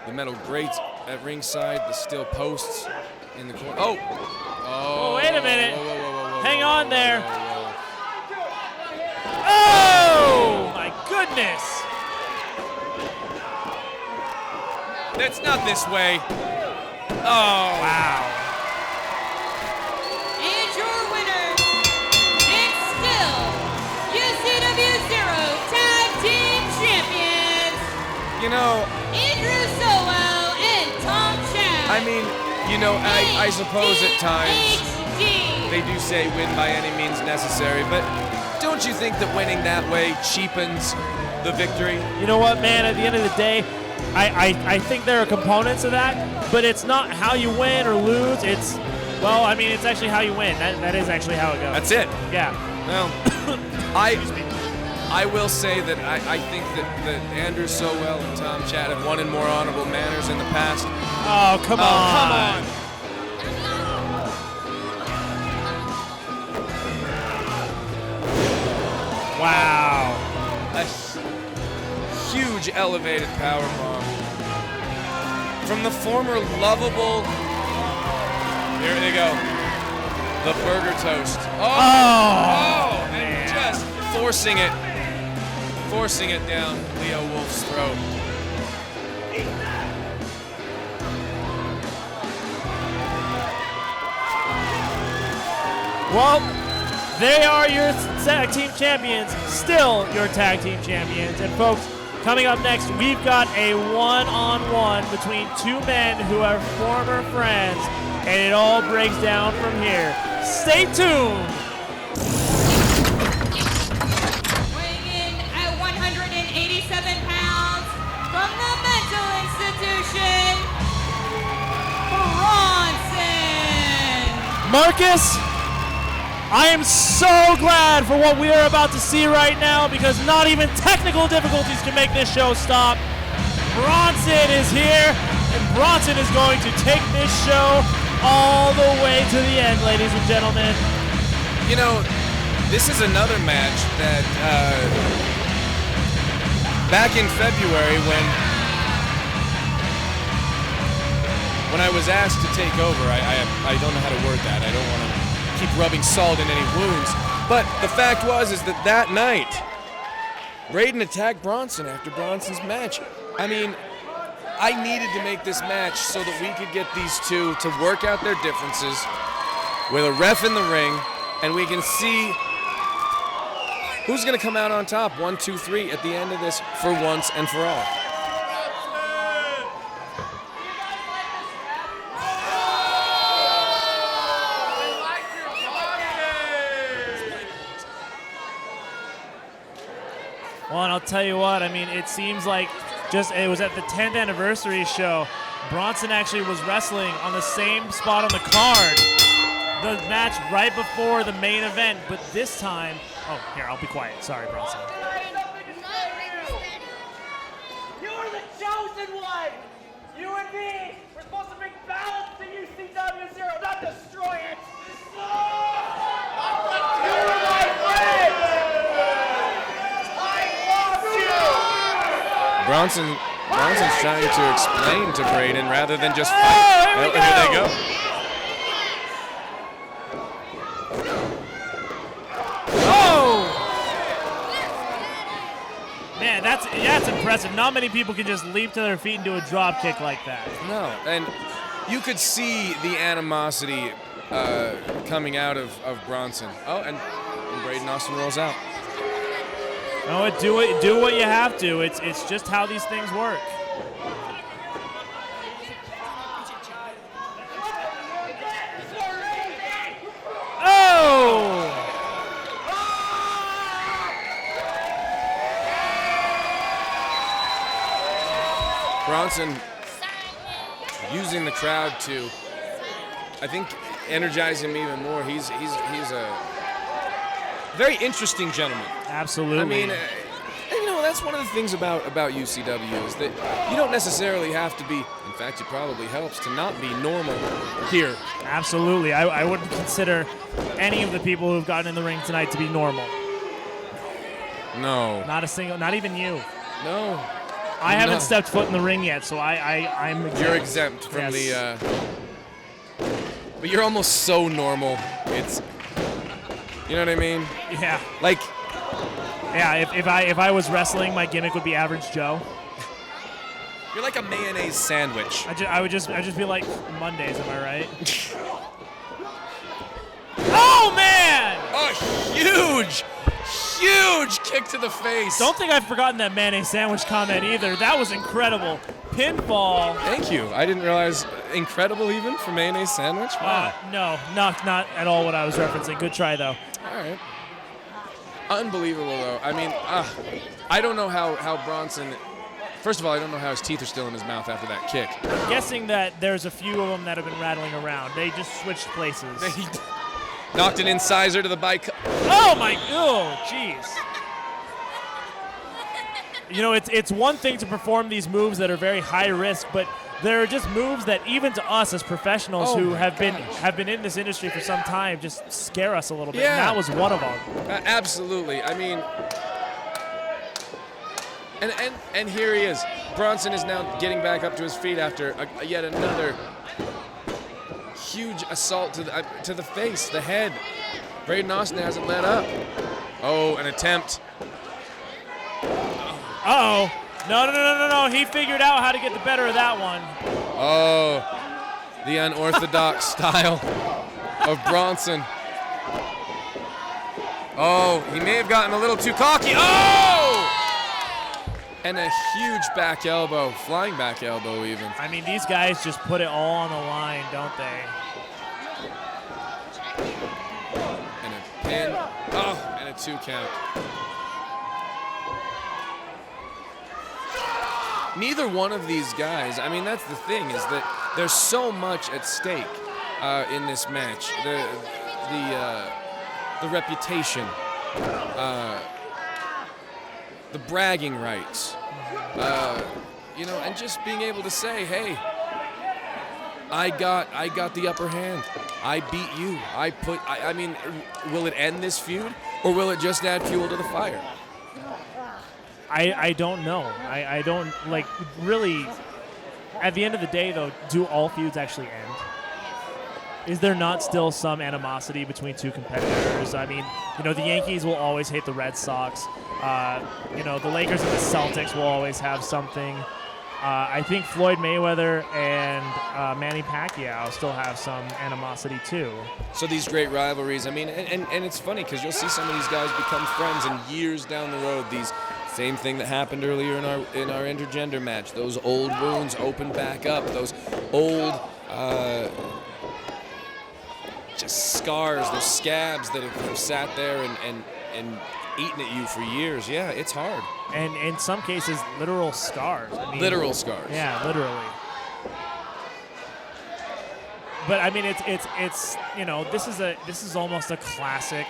the metal grates at ringside, the steel posts in the corner. Oh, wait a minute. Whoa, hang on there. Oh, my goodness. That's not this way. Oh. Wow. And your winner, and still UCW Zero Tag Team Champions, You know, Andrew Sowell and Tom Chad. I mean, you know, I suppose at times HD. they do say win by any means necessary, but don't you think that winning that way cheapens the victory? You know what, man? At the end of the day, I think there are components of that, but it's not how you win or lose. It's, well, I mean, it's actually how you win. That is actually how it goes. That's it. Yeah. Well, I will say that I think that Andrew Sowell and Tom Chad have won in more honorable manners in the past. Oh, come on. Come on. Wow. A huge elevated powerbomb from the former lovable. Here they go. The burger toast. Oh, and just forcing it down Leo Wolf's throat. Well, They are your tag team champions, still your tag team champions. And folks, coming up next, we've got a one-on-one between two men who are former friends, and it all breaks down from here. Stay tuned. Weighing in at 187 pounds from the mental institution, Bronson. Marcus, I am so glad for what we are about to see right now, because not even technical difficulties can make this show stop. Bronson is here, and Bronson is going to take this show all the way to the end, ladies and gentlemen. You know, this is another match that back in February when I was asked to take over, I don't know how to word that. I don't want to keep rubbing salt in any wounds. But the fact is that night, Braden attacked Bronson after Bronson's match. I mean, I needed to make this match so that we could get these two to work out their differences with a ref in the ring, and we can see who's going to come out on top, 1, 2, 3, at the end of this for once and for all. Well, and I'll tell you what, I mean, it seems like it was at the 10th anniversary show. Bronson actually was wrestling on the same spot on the card, the match right before the main event, but this time, oh, here, I'll be quiet. Sorry, Bronson. You are the chosen one! You and me, we're supposed to bring balance to UCW Zero, not destroy it! You're my friend! Bronson's trying to explain to Braden rather than just fight. Here they go. Oh! Man, that's impressive. Not many people can just leap to their feet and do a drop kick like that. No, and you could see the animosity coming out of Bronson. Oh, and Braden Austin rolls out. No, do what you have to. It's just how these things work. Oh! Bronson using the crowd to, I think, energize him even more. He's a very interesting gentleman. Absolutely. I mean, you know, that's one of the things about UCW is that you don't necessarily have to be, in fact, it probably helps to not be normal here. Absolutely. I wouldn't consider any of the people who've gotten in the ring tonight to be normal. No. Not a single, not even you. No. I haven't stepped foot in the ring yet, so I'm exempt. You're exempt from Yes. But you're almost so normal. It's, you know what I mean? Yeah. Like, Yeah, if I was wrestling, my gimmick would be Average Joe. you're like a mayonnaise sandwich. I would just be like Mondays, am I right? Oh man! A huge kick to the face. Don't think I've forgotten that mayonnaise sandwich comment either. That was incredible. Pinfall. Thank you. I didn't realize incredible even for mayonnaise sandwich. Wow. No, not at all what I was referencing. Good try though. All right. Unbelievable though. I mean, I don't know how Bronson. First of all, I don't know how his teeth are still in his mouth after that kick. I'm guessing that there's a few of them that have been rattling around. They just switched places. He knocked an incisor to the bike. Oh my! Oh, jeez. You know, it's one thing to perform these moves that are very high risk, but there are just moves that even to us as professionals who have been in this industry for some time just scare us a little bit. Yeah. And that was one of them. Absolutely. I mean, and here he is. Bronson is now getting back up to his feet after yet another huge assault to the face, the head. Braden Austin hasn't let up. Oh, an attempt. Uh-oh. No. He figured out how to get the better of that one. Oh, the unorthodox style of Bronson. Oh, he may have gotten a little too cocky. Oh! And a huge back elbow, flying back elbow even. I mean, these guys just put it all on the line, don't they? And a pin. Oh, and a 2 count. Neither one of these guys, I mean, that's the thing, is that there's so much at stake in this match. The reputation, the bragging rights, you know, and just being able to say, hey, I got the upper hand. I beat you. I mean, will it end this feud, or will it just add fuel to the fire? I don't know. I don't, like, really, at the end of the day, though, do all feuds actually end? Is there not still some animosity between two competitors? I mean, you know, the Yankees will always hate the Red Sox. You know, the Lakers and the Celtics will always have something. I think Floyd Mayweather and Manny Pacquiao still have some animosity, too. So these great rivalries, I mean, and it's funny because you'll see some of these guys become friends, and years down the road, these same thing that happened earlier in our intergender match. Those old wounds open back up. Those old just scars, those scabs that have sat there and eaten at you for years. Yeah, it's hard. And in some cases, literal scars. I mean, literal scars. Yeah, literally. But I mean, it's you know, this is almost a classic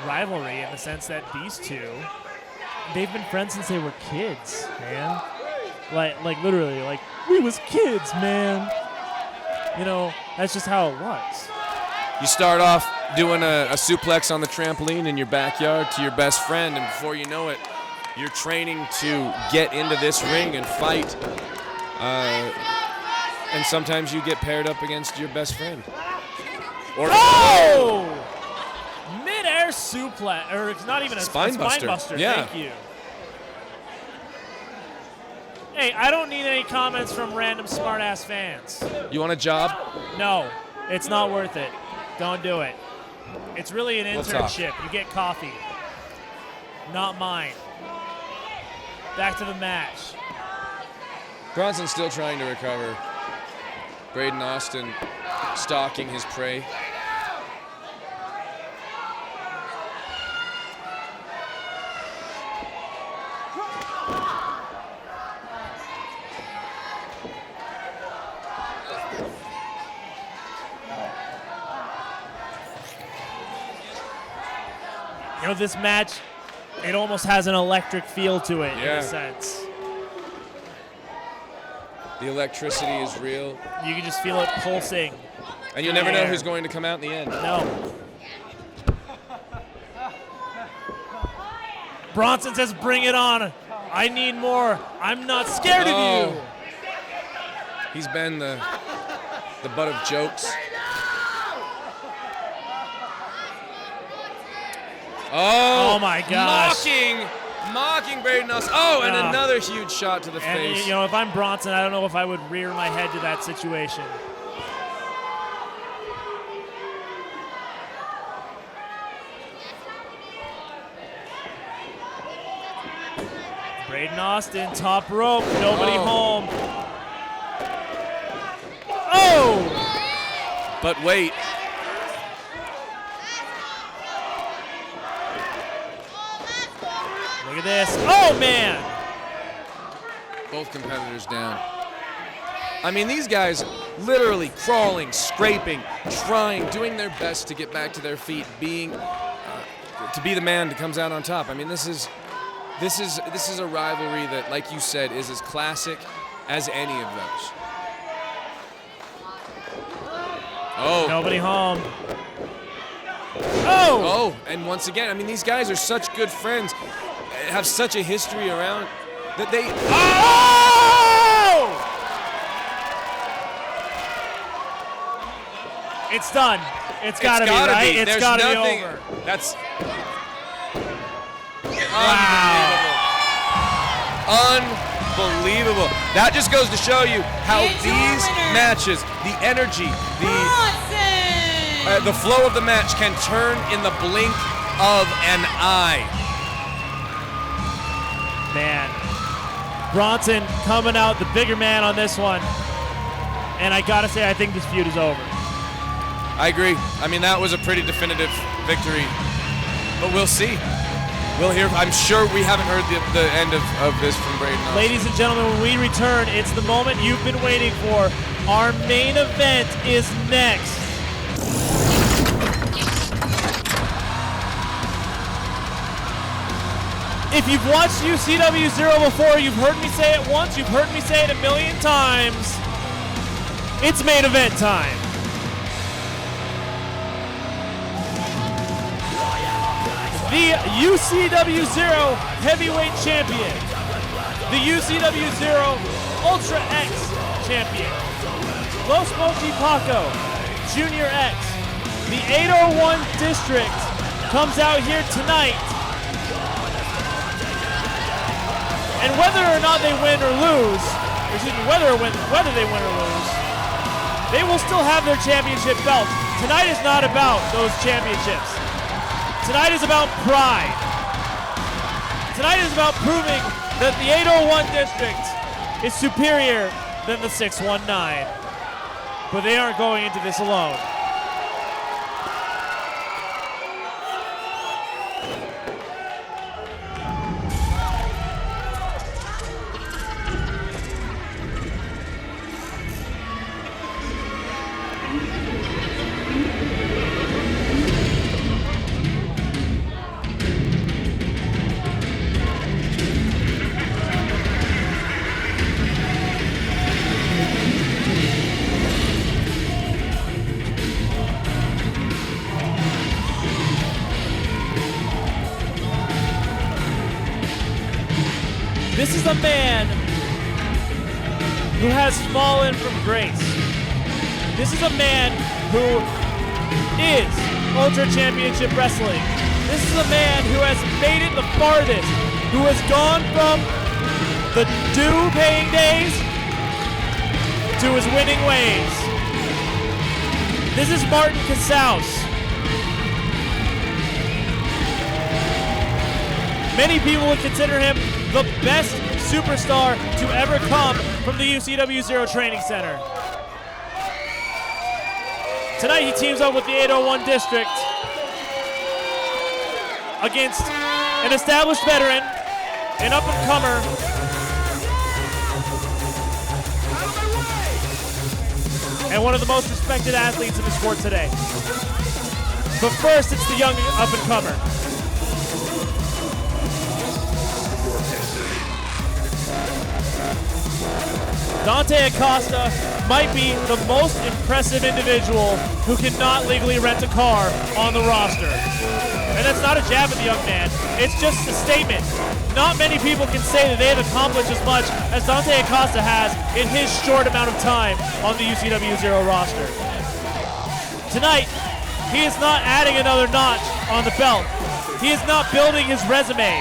rivalry in the sense that these two, they've been friends since they were kids, man. Like literally, like we was kids, man. You know, that's just how it was. You start off doing a suplex on the trampoline in your backyard to your best friend, and before you know it, you're training to get into this ring and fight. And sometimes you get paired up against your best friend. Or Mid-air suplex, or it's not even a spine buster. Yeah. Thank you. Hey, I don't need any comments from random smart-ass fans. You want a job? No, it's not worth it. Don't do it. It's really an We'll talk. internship. You get coffee. Not mine. Back to the match. Bronson's still trying to recover. Braden Austin stalking his prey. You know, this match, it almost has an electric feel to it in a sense. The electricity is real. You can just feel it pulsing. And you'll never know who's going to come out in the end. No. Bronson says, bring it on. I need more. I'm not scared of you. He's been the butt of jokes. Oh my gosh. Mocking Braden Austin. Oh, and another huge shot to the face. You know, if I'm Bronson, I don't know if I would rear my head to that situation. Braden Austin, top rope, nobody home. Oh! But wait. Look at this. Oh, man! Both competitors down. I mean, these guys literally crawling, scraping, trying, doing their best to get back to their feet, being to be the man that comes out on top. I mean, this is a rivalry that, like you said, is as classic as any of those. Oh. Nobody home. Oh, and once again, I mean, these guys are such good friends, have such a history around that they. Oh! It's done. It's gotta be, right? It's gotta be over. That's unbelievable. That just goes to show you how these matches, the energy, the flow of the match can turn in the blink of an eye. Man, Bronson coming out the bigger man on this one. And I gotta say, I think this feud is over. I agree. I mean, that was a pretty definitive victory. But we'll see. We'll hear. I'm sure we haven't heard the end of this from Braden Austin. Ladies and gentlemen, when we return, it's the moment you've been waiting for. Our main event is next. If you've watched UCW Zero before, you've heard me say it once, you've heard me say it a million times. It's main event time. The UCW Zero Heavyweight Champion. The UCW Zero Ultra X Champion. Los Mochi Paco, Junior X. The 801 District comes out here tonight. And whether or not they win or lose, whether they win or lose, they will still have their championship belts. Tonight is not about those championships. Tonight is about pride. Tonight is about proving that the 801 District is superior than the 619. But they aren't going into this alone. This is a man who has fallen from grace. This is a man who is Ultra Championship Wrestling. This is a man who has made it the farthest, who has gone from the due-paying days to his winning ways. This is Martin Casaus. Many people would consider him the best superstar to ever come from the UCW Zero Training Center. Tonight he teams up with the 801 District against an established veteran, an up-and-comer, and one of the most respected athletes in the sport today. But first, it's the young up-and-comer. Dante Acosta might be the most impressive individual who cannot legally rent a car on the roster. And that's not a jab at the young man, it's just a statement. Not many people can say that they have accomplished as much as Dante Acosta has in his short amount of time on the UCW Zero roster. Tonight, he is not adding another notch on the belt. He is not building his resume.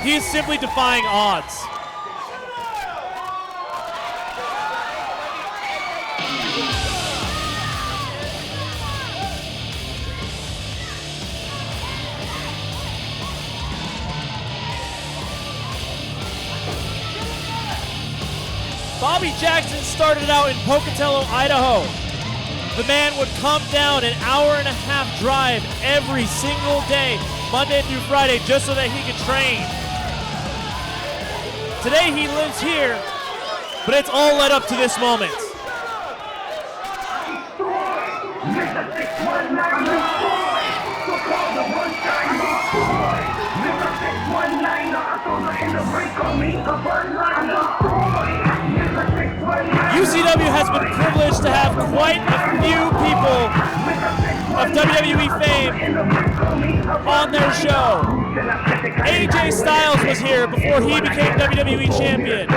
He is simply defying odds. Bobby Jackson started out in Pocatello, Idaho. The man would come down an hour-and-a-half drive every single day, Monday through Friday, just so that he could train. Today he lives here, but it's all led up to this moment. UCW has been privileged to have quite a few people of WWE fame on their show. AJ Styles was here before he became WWE champion.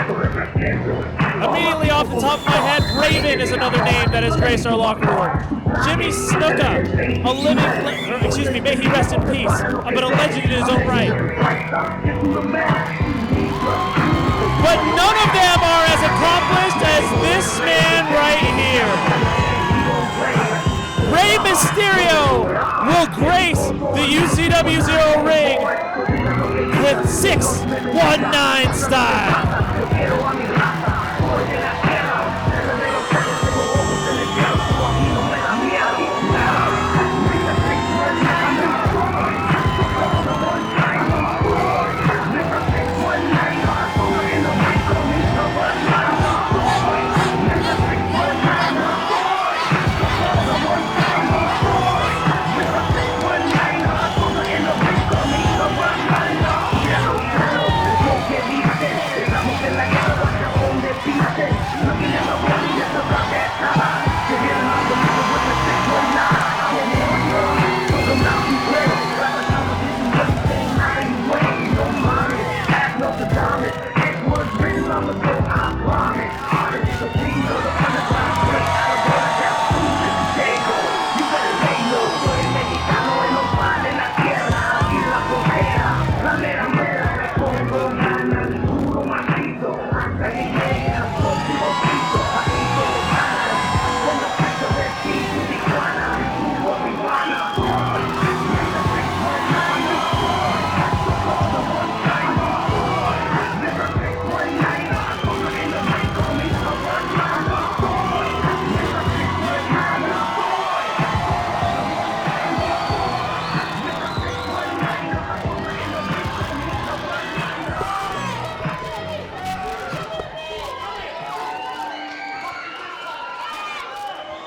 Immediately off the top of my head, Raven is another name that has graced our locker room. Jimmy Snuka, may he rest in peace, but a legend in his own right. But none of them are as accomplished as this man right here. Rey Mysterio will grace the UCW UCW Zero ring with 619 style.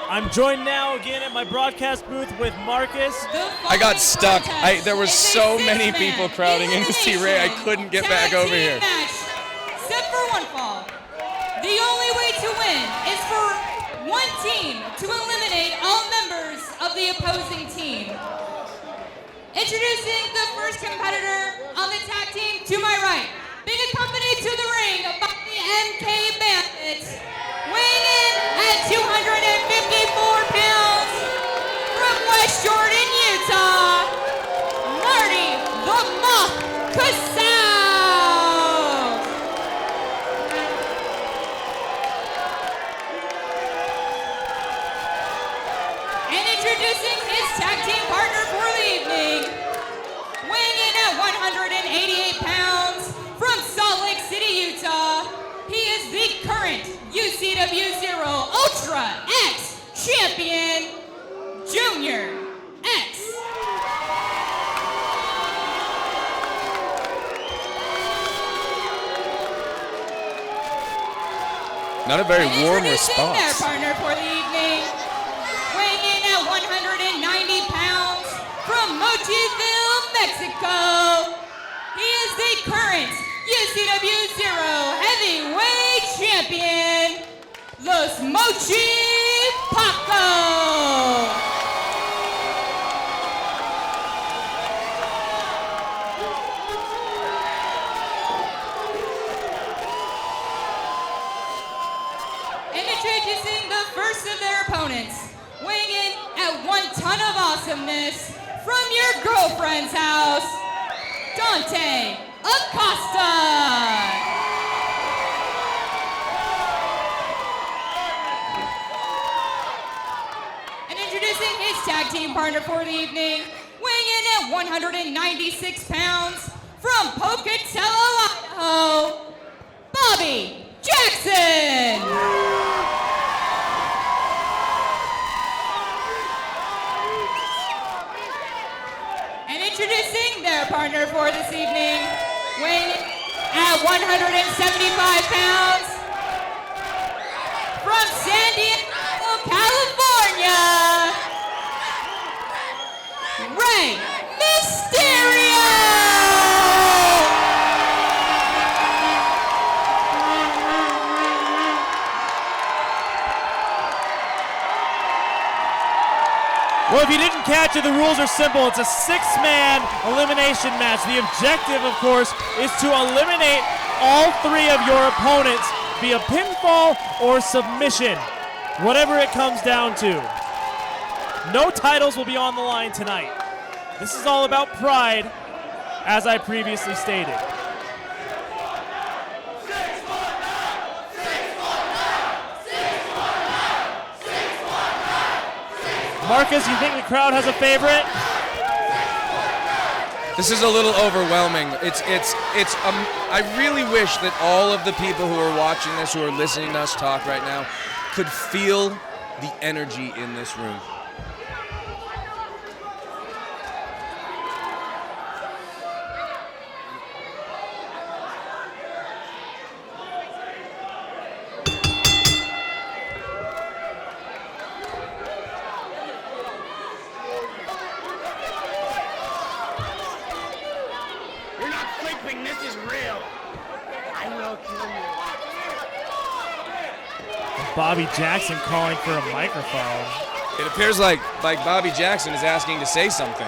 I'm joined now again at my broadcast booth with Marcus. I got stuck. There were so many people crowding in to see Ray, I couldn't get back over here. Except for one fall. The only way to win is for one team to eliminate all members of the opposing team. Introducing the first competitor on the tag team to my right, being accompanied to the ring by the MK Bandits, weighing in at 254 pounds, from West Jordan, Utah, Marty the Moth Casal. And introducing his tag team partner for the evening, weighing in at 188 pounds, from Salt Lake City, Utah, he is the current UCW Zero Ultra X Champion, Junior X. Not a very And warm introducing their response. partner for the evening, weighing in at 190 pounds, from Mochiville, Mexico. He is the current UCW Zero Heavyweight Champion, Los Mochi Paco. And introducing the first of their opponents, weighing in at 1 ton of awesomeness, from your girlfriend's house, Dante Acosta. And introducing his tag team partner for the evening, weighing in at 196 pounds, from Pocatello, Idaho, Bobby Jackson. And introducing their partner for this evening, weighing in at 175 pounds, from San Diego, California, Rey Mysterio. Well, if you didn't catch it, the rules are simple. It's a 6-man elimination match. The objective, of course, is to eliminate all 3 of your opponents via pinfall or submission, whatever it comes down to. No titles will be on the line tonight. This is all about pride, as I previously stated. Marcus, you think the crowd has a favorite? This is a little overwhelming. I really wish that all of the people who are watching this, who are listening to us talk right now, could feel the energy in this room. This is real. I will kill you. Bobby Jackson calling for a microphone. It appears like Bobby Jackson is asking to say something.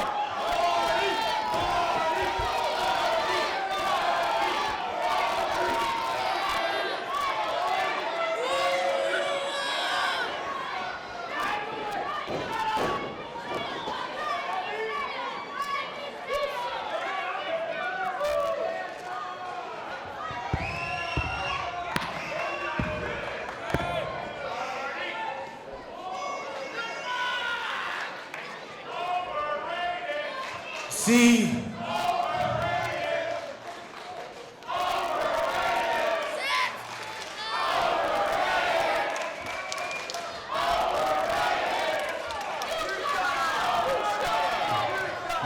See,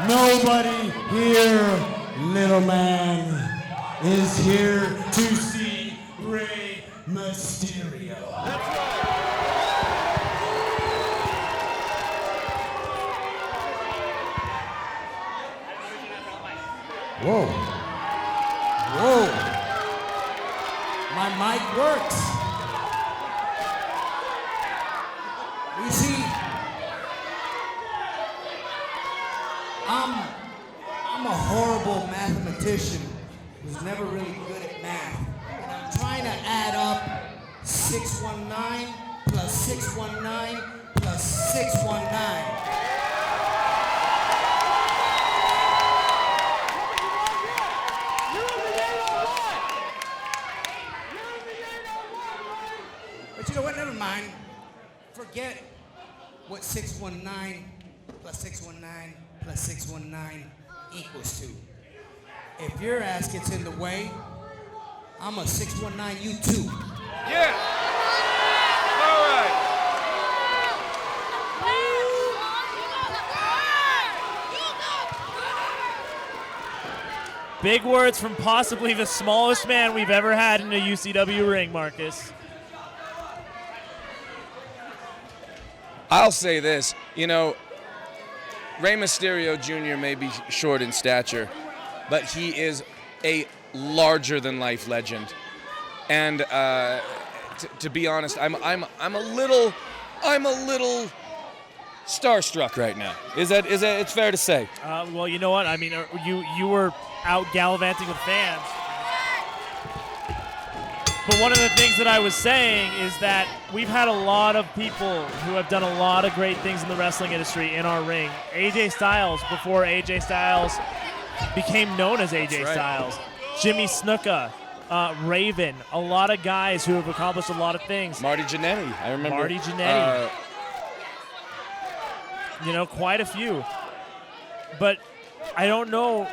nobody here, little man, is here to see Rey Mysterio. Whoa. Whoa. My mic works. You see, I'm a horrible mathematician who's never really good at math. And I'm trying to add up 619 plus 619 plus 619. But you know what? Never mind. Forget what 619 plus 619 plus 619 equals to. If your ass gets in the way, I'm a 619 you too. Yeah. All right. Big words from possibly the smallest man we've ever had in a UCW ring, Marcus. I'll say this, you know, Rey Mysterio Jr. may be short in stature, but he is a larger-than-life legend. And to be honest, I'm a little starstruck right now. Is that it's fair to say? Well, you know what? I mean, you were out gallivanting with fans. But one of the things that I was saying is that we've had a lot of people who have done a lot of great things in the wrestling industry in our ring. AJ Styles, before AJ Styles became known as AJ Styles. Jimmy Snuka, Raven, a lot of guys who have accomplished a lot of things. Marty Jannetty, I remember. Marty Jannetty. You know, quite a few. But I don't know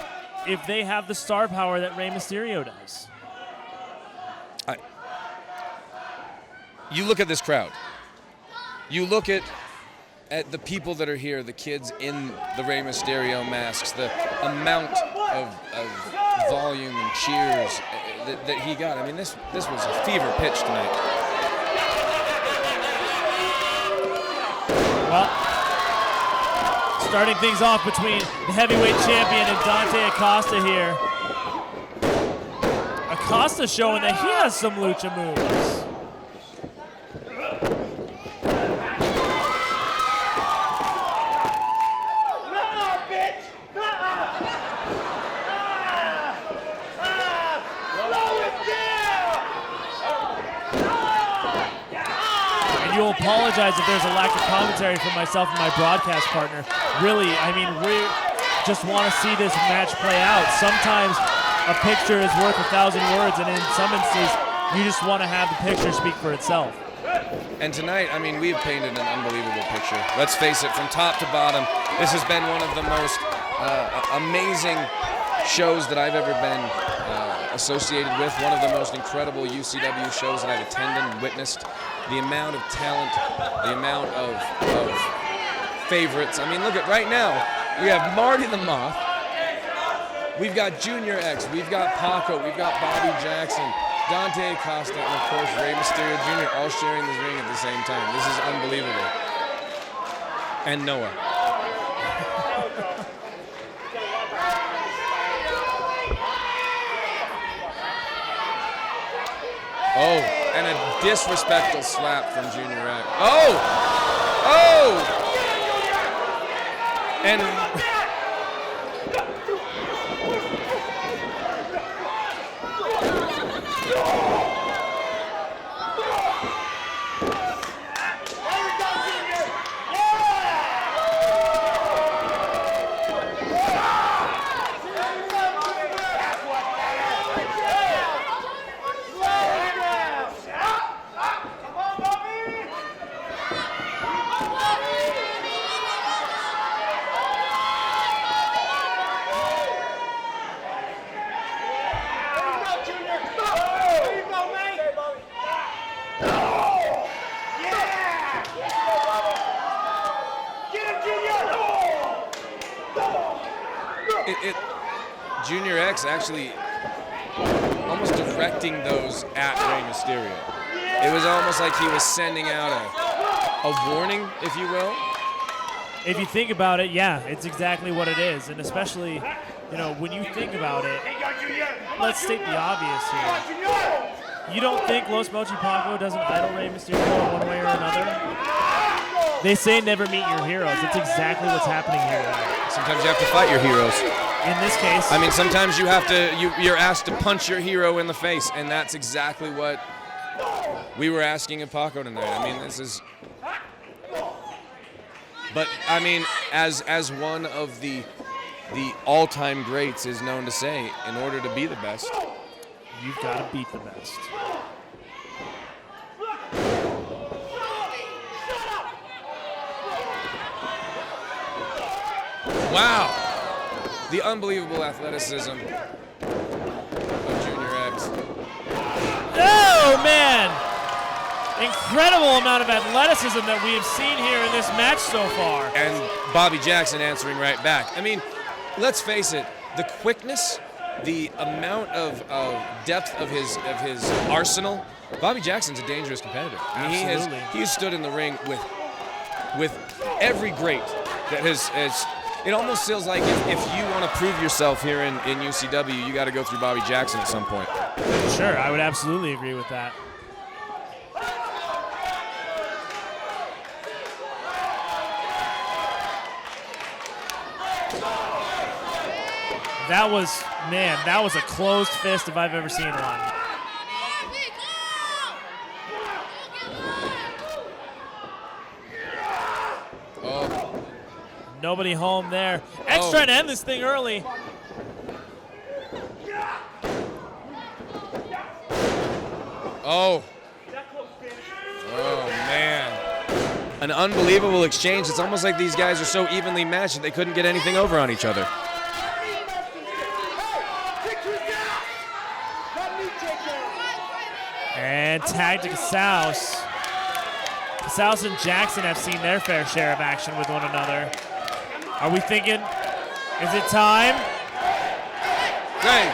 if they have the star power that Rey Mysterio does. You look at this crowd. You look at the people that are here, the kids in the Rey Mysterio masks, the amount of volume and cheers that he got. I mean, this was a fever pitch tonight. Well, starting things off between the heavyweight champion and Dante Acosta here. Acosta showing that he has some lucha moves. You'll apologize if there's a lack of commentary from myself and my broadcast partner. Really, I mean, we just want to see this match play out. Sometimes a picture is worth 1,000 words, and in some instances, you just want to have the picture speak for itself. And tonight, I mean, we have painted an unbelievable picture. Let's face it, from top to bottom, this has been one of the most amazing shows that I've ever been associated with. One of the most incredible UCW shows that I've attended and witnessed. The amount of talent, the amount of favorites. I mean, look at right now. We have Marty the Moth. We've got Junior X. We've got Paco. We've got Bobby Jackson, Dante Costa, and of course Rey Mysterio Jr. all sharing this ring at the same time. This is unbelievable. And Noah. Oh, and a disrespectful slap from Junior X. Oh! Oh! And Junior X actually almost directing those at Rey Mysterio. It was almost like he was sending out a warning, if you will. If you think about it, yeah, it's exactly what it is. And especially, you know, when you think about it, let's state the obvious here. You don't think Los Mochi Paco doesn't idol Rey Mysterio one way or another? They say never meet your heroes. It's exactly what's happening here tonight. Sometimes you have to fight your heroes. In this case, I mean, sometimes you have to. You're asked to punch your hero in the face, and that's exactly what we were asking of Paco tonight. I mean, this is. But I mean, as one of the all-time greats is known to say, in order to be the best, you've got to beat the best. Wow. The unbelievable athleticism of Junior X. Oh, man. Incredible amount of athleticism that we have seen here in this match so far. And Bobby Jackson answering right back. I mean, let's face it, the quickness, the amount of depth of his arsenal. Bobby Jackson's a dangerous competitor. I mean, Absolutely. he has stood in the ring with every great that has it almost feels like if you want to prove yourself here in UCW, you got to go through Bobby Jackson at some point. Sure, I would absolutely agree with that. That was a closed fist if I've ever seen one. Nobody home there. X trying to end this thing early. Oh. Oh, man. An unbelievable exchange. It's almost like these guys are so evenly matched that they couldn't get anything over on each other. And tag to Casaus. Casaus and Jackson have seen their fair share of action with one another. Are we thinking, is it time? Rey,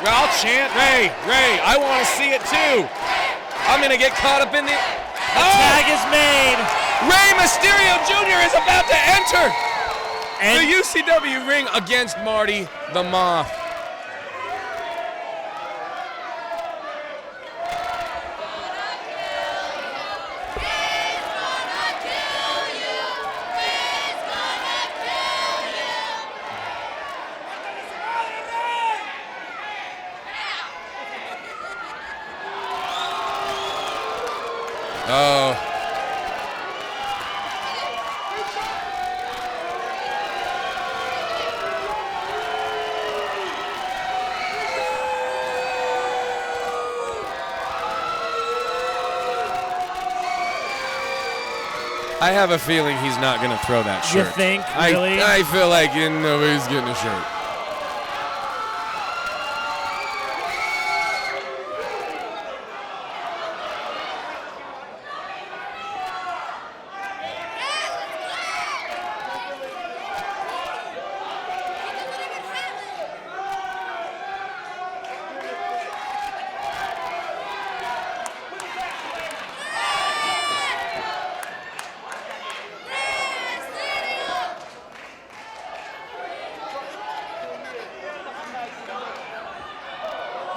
I'll chant Rey. I want to see it too. I'm going to get caught up in the... Tag is made. Rey Mysterio Jr. is about to enter And the UCW ring against Marty the Moth. Oh. I have a feeling he's not going to throw that shirt. You think? Really? I feel like nobody's getting a shirt.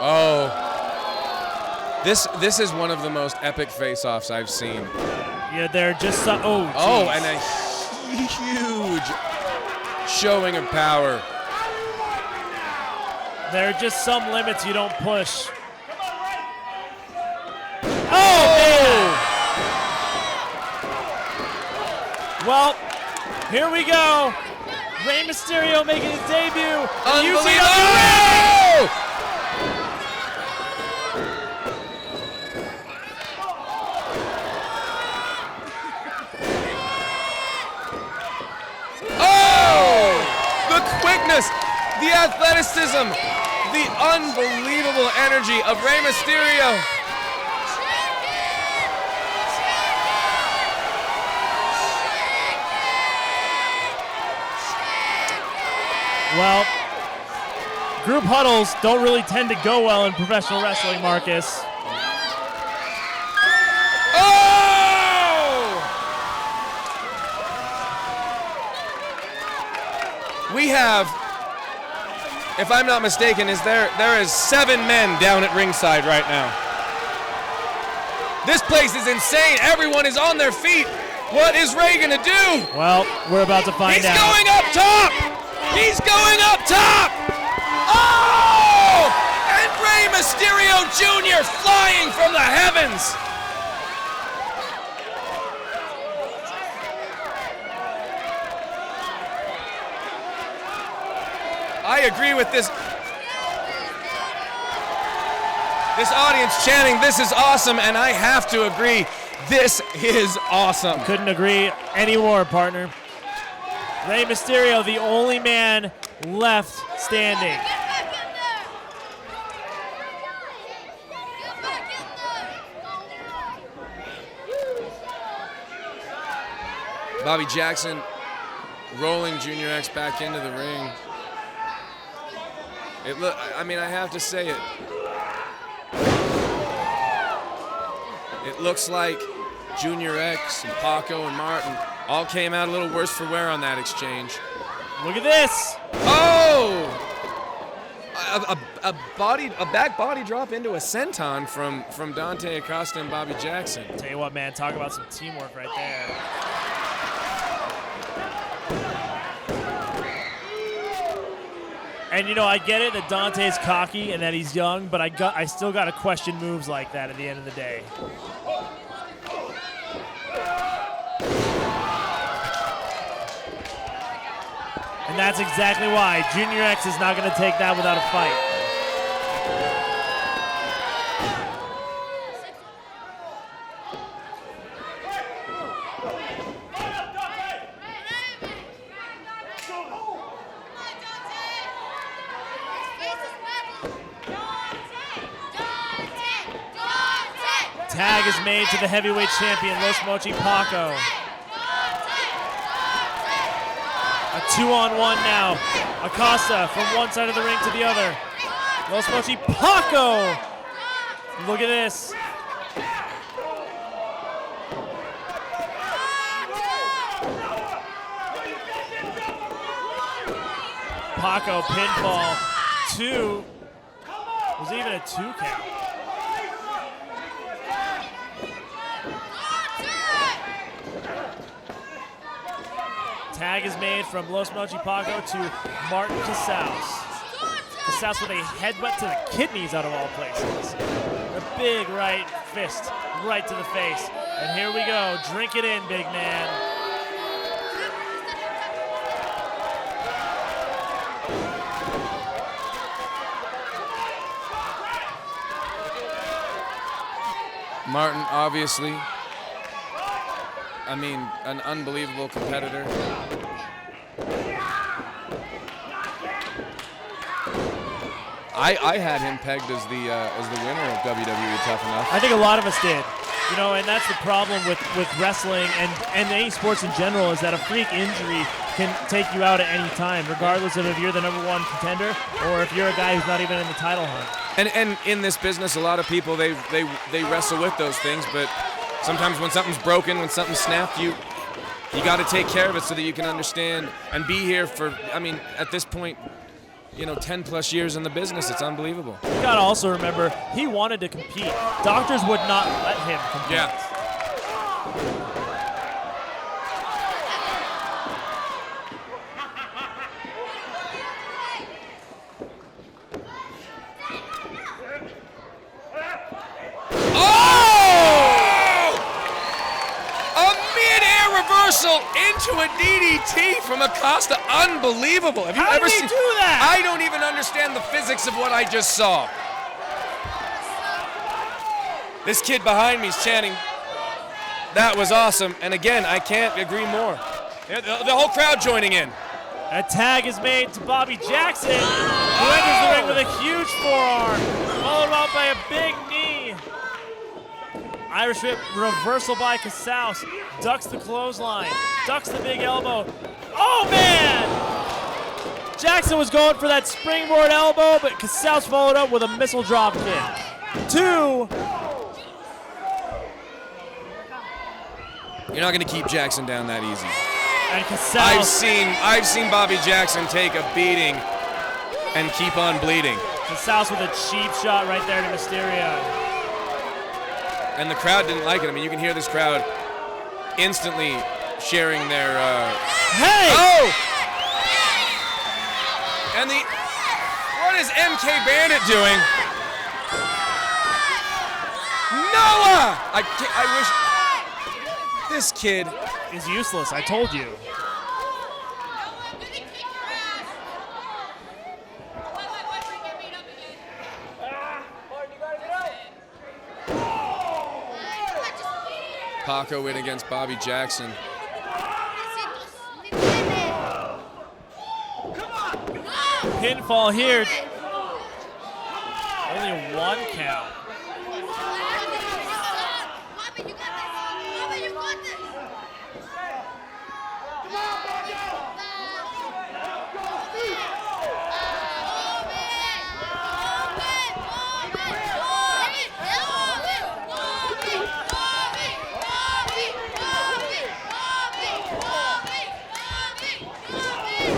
Oh, this is one of the most epic face-offs I've seen. Yeah, they're just and a huge showing of power. there are just some limits you don't push. Oh man! Well, here we go. Rey Mysterio making his debut. Unbelievable! The athleticism, the unbelievable energy of Rey Mysterio. Well, group huddles don't really tend to go well in professional wrestling, Marcus. Oh! We have, if I'm not mistaken, there is 7 men down at ringside right now. This place is insane. Everyone is on their feet. What is Rey gonna do? Well, we're about to find out. He's going up top! He's going up top! Oh! And Rey Mysterio Jr. flying from the heavens! I agree with this audience chanting, "This is awesome," and I have to agree, this is awesome. Couldn't agree any more, partner. Rey Mysterio, the only man left standing. Bobby Jackson rolling Junior X back into the ring. I have to say it. It looks like Junior X and Paco and Martin all came out a little worse for wear on that exchange. Look at this. Oh! A back body drop into a senton from Dante Acosta and Bobby Jackson. Tell you what, man, talk about some teamwork right there. And I get it that Dante's cocky and that he's young, but I still got to question moves like that at the end of the day. And that's exactly why Junior X is not going to take that without a fight. Tag is made to the heavyweight champion, Los Mochi Paco. A 2-on-1 now. Acosta from one side of the ring to the other. Los Mochi Paco. Look at this. Paco pinfall. 2. Was even a 2 count. Tag is made from Los Mochi Paco to Martin Casaus. Casaus with a headbutt to the kidneys out of all places. A big right fist right to the face. And here we go. Drink it in, big man. Martin obviously I mean, an unbelievable competitor. I had him pegged as the winner of WWE Tough Enough. I think a lot of us did. You know, and that's the problem with wrestling and any sports in general is that a freak injury can take you out at any time, regardless of if you're the #1 contender or if you're a guy who's not even in the title hunt. And in this business, a lot of people, they wrestle with those things, but sometimes when something's broken, when something's snapped, you got to take care of it so that you can understand and be here for, I mean, at this point, 10+ years in the business. It's unbelievable. You got to also remember, he wanted to compete. Doctors would not let him compete. Yeah. Reversal into a DDT from Acosta. Unbelievable. Have you How ever did he seen do that? I don't even understand the physics of what I just saw. This kid behind me is chanting, "That was awesome." And again, I can't agree more. The whole crowd joining in. A tag is made to Bobby Jackson, who enters the ring with a huge forearm, followed up by a big knee. Irish whip reversal by Casaus. Ducks the clothesline. Ducks the big elbow. Oh, man! Jackson was going for that springboard elbow, but Casaus followed up with a missile drop kick. 2. You're not going to keep Jackson down that easy. And Casaus. I've seen Bobby Jackson take a beating and keep on bleeding. Casaus with a cheap shot right there to Mysterio. And the crowd didn't like it. I mean, you can hear this crowd instantly sharing their. Hey! Oh! And what is MK Bandit doing? Noah! I wish this kid is useless. I told you. Paco win against Bobby Jackson. Pinfall here. Only 1 count.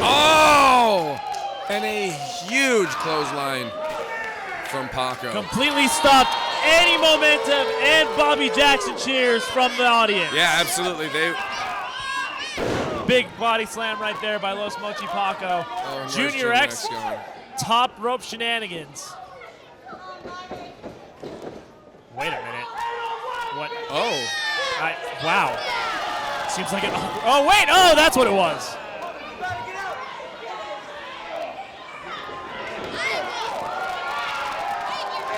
Oh! And a huge clothesline from Paco. Completely stopped any momentum, and Bobby Jackson cheers from the audience. Yeah, absolutely. Big body slam right there by Los Mochi Paco. Oh, and Junior where's X, going? top rope shenanigans. Wait a minute. What? Oh. Wow. Seems like it. Oh, wait. Oh, that's what it was.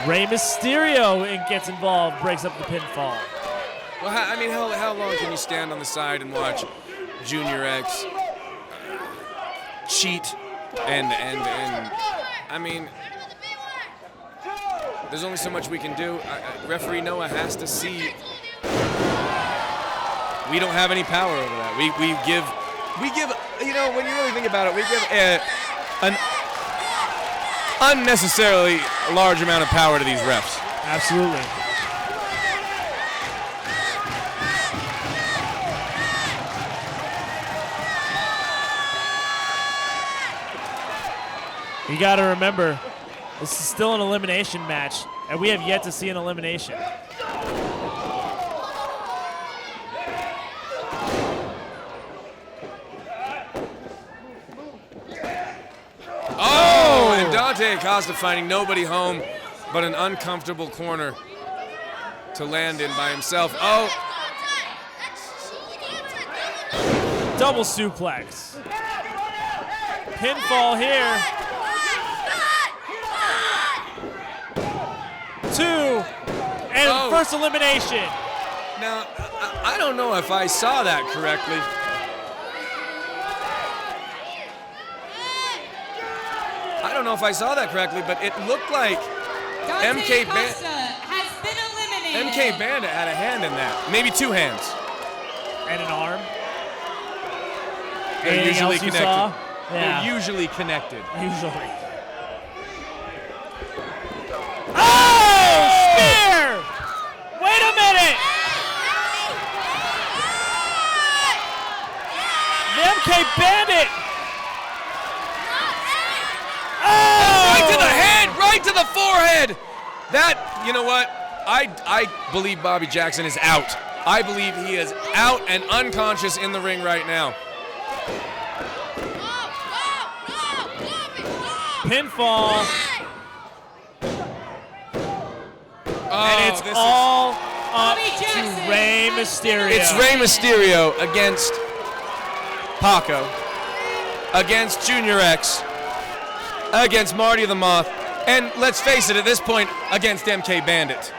Rey Mysterio gets involved, breaks up the pinfall. Well, I mean, how long can you stand on the side and watch Junior X cheat and I mean, there's only so much we can do. Referee Noah has to see. We don't have any power over that. We give, when you really think about it, we give an unnecessarily large amount of power to these refs. Absolutely. You got to remember, this is still an elimination match, and we have yet to see an elimination. Oh, and Dante Acosta finding nobody home but an uncomfortable corner to land in by himself. Oh. Double suplex. Pinfall here. 2. And first elimination. Now, I don't know if I saw that correctly. I don't know if I saw that correctly, but it looked like Dante MK Costa has been eliminated. MK Bandit had a hand in that. Maybe 2 hands. And an arm. They're Anything usually else you connected. saw? They're Yeah, usually connected. usually. Oh! Spear! Wait a minute! The MK Bandit! Oh! Right to the head, right to the forehead. That, you know what? I believe Bobby Jackson is out. I believe he is out and unconscious in the ring right now. Pinfall. Oh, And it's this all up Bobby to Jackson Rey has Mysterio. It's Rey Mysterio against Paco, against Junior X, against Marty the Moth, and let's face it, at this point, against MK Bandit.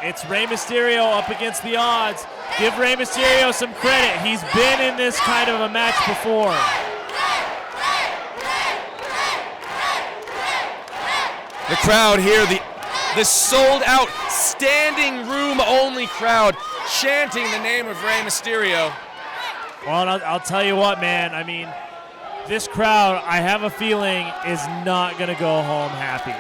It's Rey Mysterio up against the odds. Give Rey Mysterio some credit. He's been in this kind of a match before. The crowd here, the sold out, standing room only crowd chanting the name of Rey Mysterio. Well, and I'll tell you what, man. I mean, this crowd, I have a feeling, is not going to go home happy.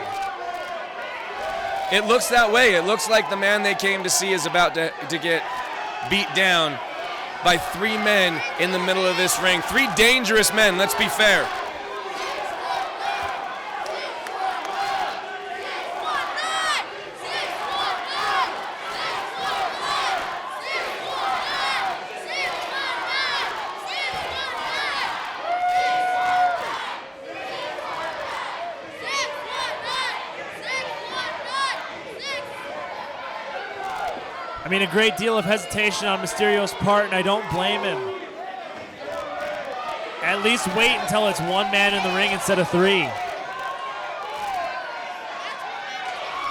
It looks that way. It looks like the man they came to see is about to get beat down by 3 men in the middle of this ring. 3 dangerous men, let's be fair. I mean, a great deal of hesitation on Mysterio's part, and I don't blame him. At least wait until it's 1 man in the ring instead of 3.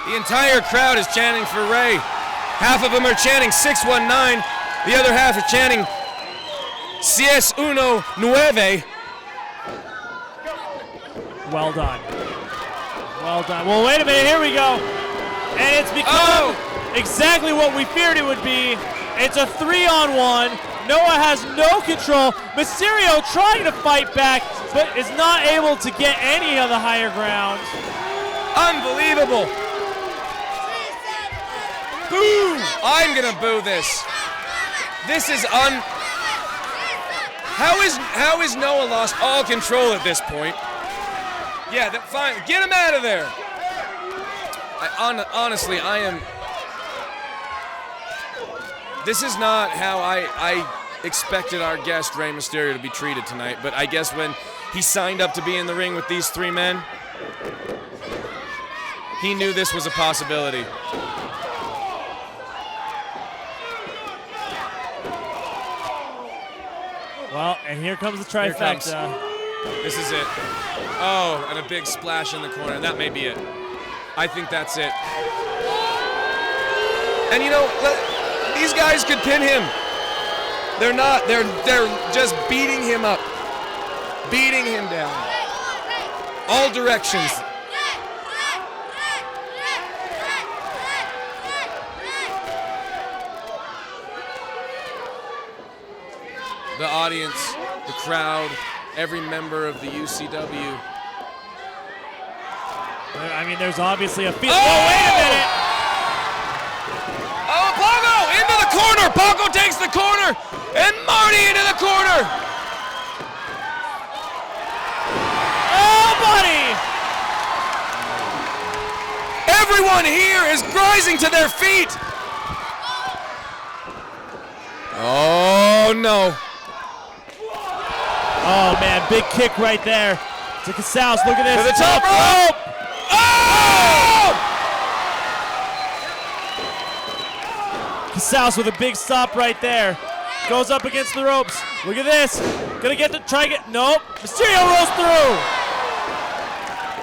The entire crowd is chanting for Rey. Half of them are chanting 619. The other half are chanting CS Uno Nueve. Well done. Well done. Well, wait a minute. Here we go. And it's become exactly what we feared it would be. It's a 3-on-1. Noah has no control. Mysterio trying to fight back, but is not able to get any of the higher ground. Unbelievable. Boo! I'm gonna boo this. This is How is Noah lost all control at this point? Yeah, fine. Get him out of there. Honestly, I am. This is not how I expected our guest Rey Mysterio to be treated tonight. But I guess when he signed up to be in the ring with these 3 men, he knew this was a possibility. Well, and here comes the trifecta. This is it. Oh, and a big splash in the corner. That may be it. I think that's it. And you know, these guys could pin him. They're not. They're just beating him up. Beating him down. All directions. The audience, the crowd, every member of the UCW. I mean, there's obviously a feel. Oh, wait a minute! Oh, Paco into the corner. Paco takes the corner, and Marty into the corner. Oh, buddy! Everyone here is rising to their feet. Oh no! Oh man, big kick right there to Casals. Look at this. To the top rope. Oh! Casals with a big stop right there. Goes up against the ropes. Look at this. Gonna get to try get. Nope. Mysterio rolls through.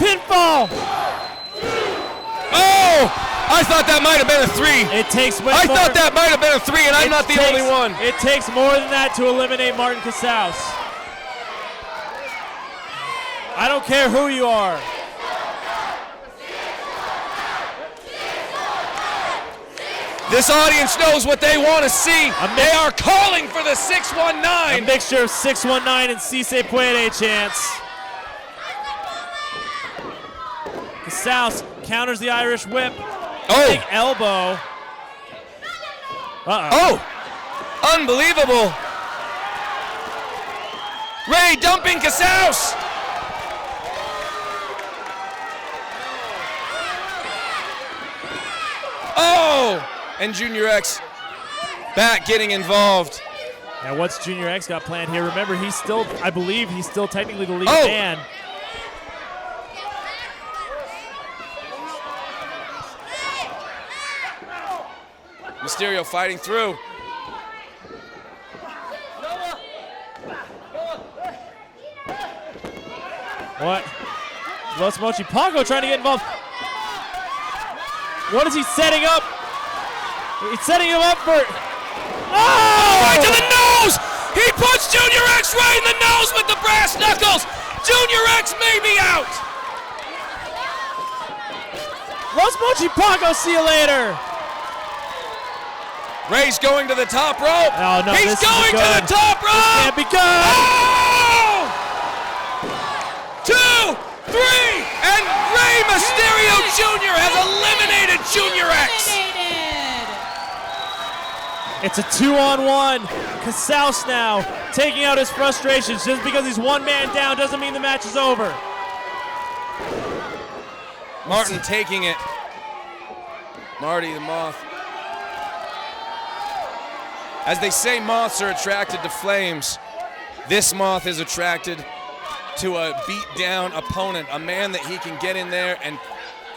Pinfall. Oh! I thought that might have been a 3. It takes way I more. thought that might have been a 3, and I'm It not the takes- only one. It takes more than that to eliminate Martin Casaus. I don't care who you are. This audience knows what they want to see. A They are calling for the 619. A mixture of 619 and Si Se Puede chants. Casaus counters the Irish whip. Big Oh, elbow. Uh-oh. oh, unbelievable. Ray dumping Casaus. Oh, and Junior X back getting involved. Now what's Junior X got planned here? Remember, he's still, I believe, he's still technically the lead Oh. man. Mysterio fighting through. What? Los Mochi Pongo trying to get involved. What is he setting up? He's setting him up for. Oh! Right to the nose! He puts Junior X right in the nose with the brass knuckles! Junior X may be out! Los Mochi Pongo, see you later. Ray's going to the top rope. Oh, no, He's this isn't going to good. the top rope! Can't be good. Oh! 2, 3, and Rey Mysterio Jr. has eliminated Junior X! Eliminated. It's a 2-on-1. Casaus now taking out his frustrations. Just because he's one man down doesn't mean the match is over. Martin taking it. Marty the Moth. As they say, moths are attracted to flames. This moth is attracted to a beat down opponent, a man that he can get in there and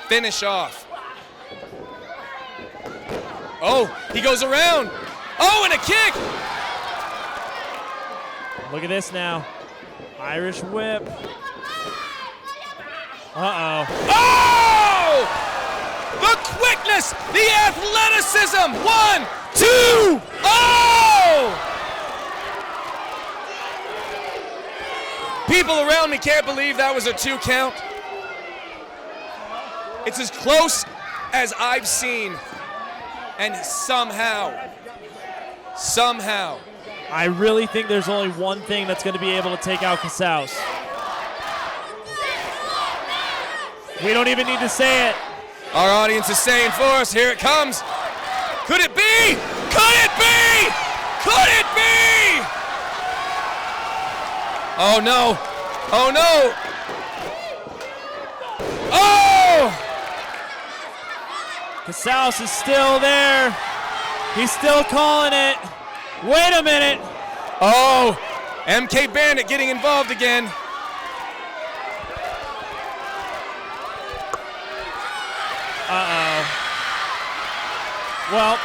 finish off. Oh, he goes around. Oh, and a kick. Look at this now. Irish whip. Uh-oh. Oh! The quickness, the athleticism. 1, 2. Oh! People around me can't believe that was a 2 count. It's as close as I've seen. And somehow, I really think there's only one thing that's going to be able to take out Casaus. We don't even need to say it. our audience is saying for us, here it comes. Could it be? Could it be? Could it be? Oh no. Oh no. Oh! Casaus is still there. He's still calling it. Wait a minute. Oh! MK Bandit getting involved again. Uh-oh. Well,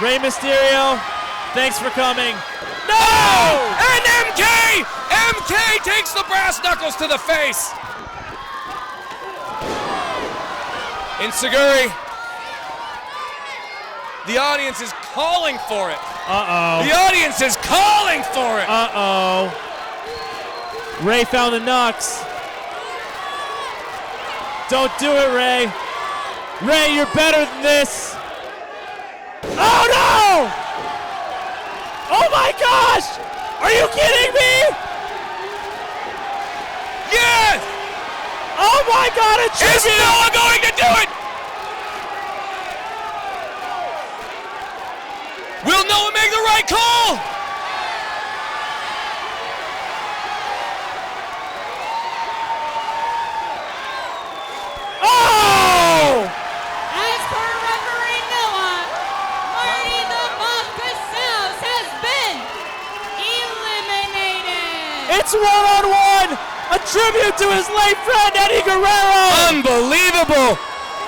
Rey Mysterio, thanks for coming. No! And MK takes the brass knuckles to the face. Insaguri. The audience is calling for it. Uh-oh. The audience is calling for it. Uh-oh. Ray found the knucks. Don't do it, Ray. Ray, you're better than this. Oh, no! Oh, my gosh! Are you kidding me? Yes! Oh, my God, a Is tribute! Noah going to do it? Will Noah make the right call? Oh! As per referee Noah, Marty the Moth Casaus has been eliminated. It's one-on-one! A tribute to his late friend, Eddie Guerrero! Unbelievable.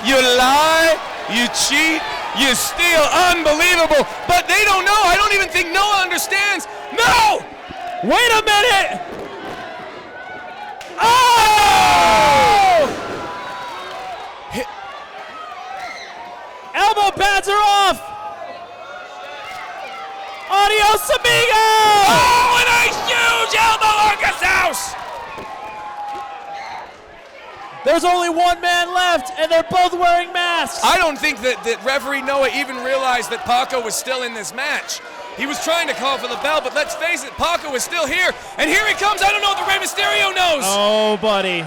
You lie, you cheat, you steal. Unbelievable. But they don't know. I don't even think Noah understands. No! Wait a minute! Oh! elbow pads are off. Adios, amigos! Oh, and a huge elbow Arcasaus! There's only one man left, and they're both wearing masks. I don't think that referee Noah even realized that Paco was still in this match. He was trying to call for the bell, but let's face it, Paco is still here. And here he comes. I don't know if the Rey Mysterio knows. Oh, buddy.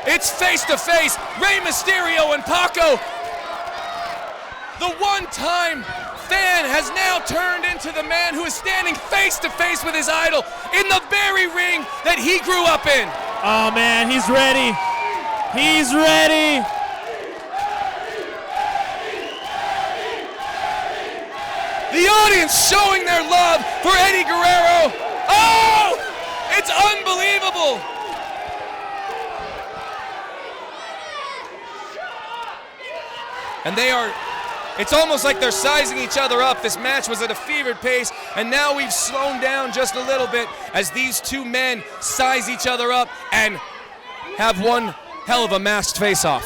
It's face-to-face. Rey Mysterio and Paco. The one-time fan has now turned into the man who is standing face-to-face with his idol in the very ring that he grew up in. Oh, man, he's ready. He's ready. The audience showing their love for Eddie Guerrero. Oh, it's unbelievable. And it's almost like they're sizing each other up. This match was at a fevered pace, and now we've slowed down just a little bit as these two men size each other up and have one hell of a masked face-off.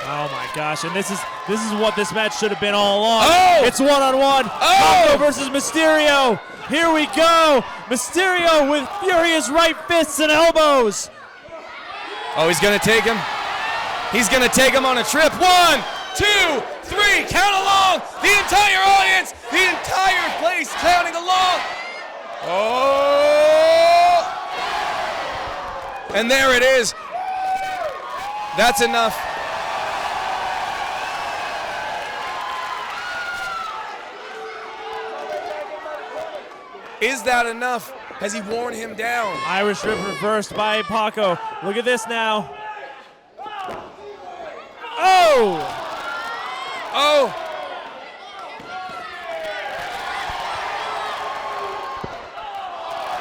Oh my gosh, and this is what this match should have been all along. Oh! It's one-on-one. Oh! Paco versus Mysterio. Here we go. Mysterio with furious right fists and elbows. Oh, he's gonna take him. He's gonna take him on a trip. 1, 2, 3, count along. The entire audience, the entire place counting along. Oh! And there it is. That's enough. Is that enough? Has he worn him down? Irish Rip reversed by Paco. Look at this now. Oh! Oh!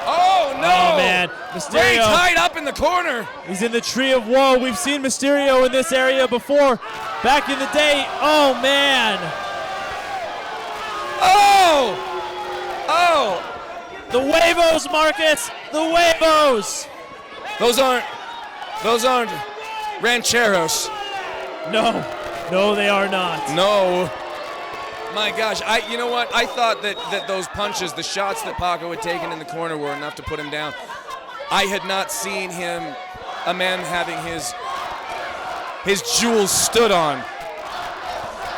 Oh no! Oh man, Ray Mysterio. tied up in the corner. He's in the tree of woe. We've seen Mysterio in this area before. Back in the day. Oh man. Oh! Oh! The Huevos, Marcus. The Huevos. Those aren't rancheros. No, they are not. No. My gosh, you know what? I thought that those punches, the shots that Paco had taken in the corner were enough to put him down. I had not seen a man having his jewels stood on.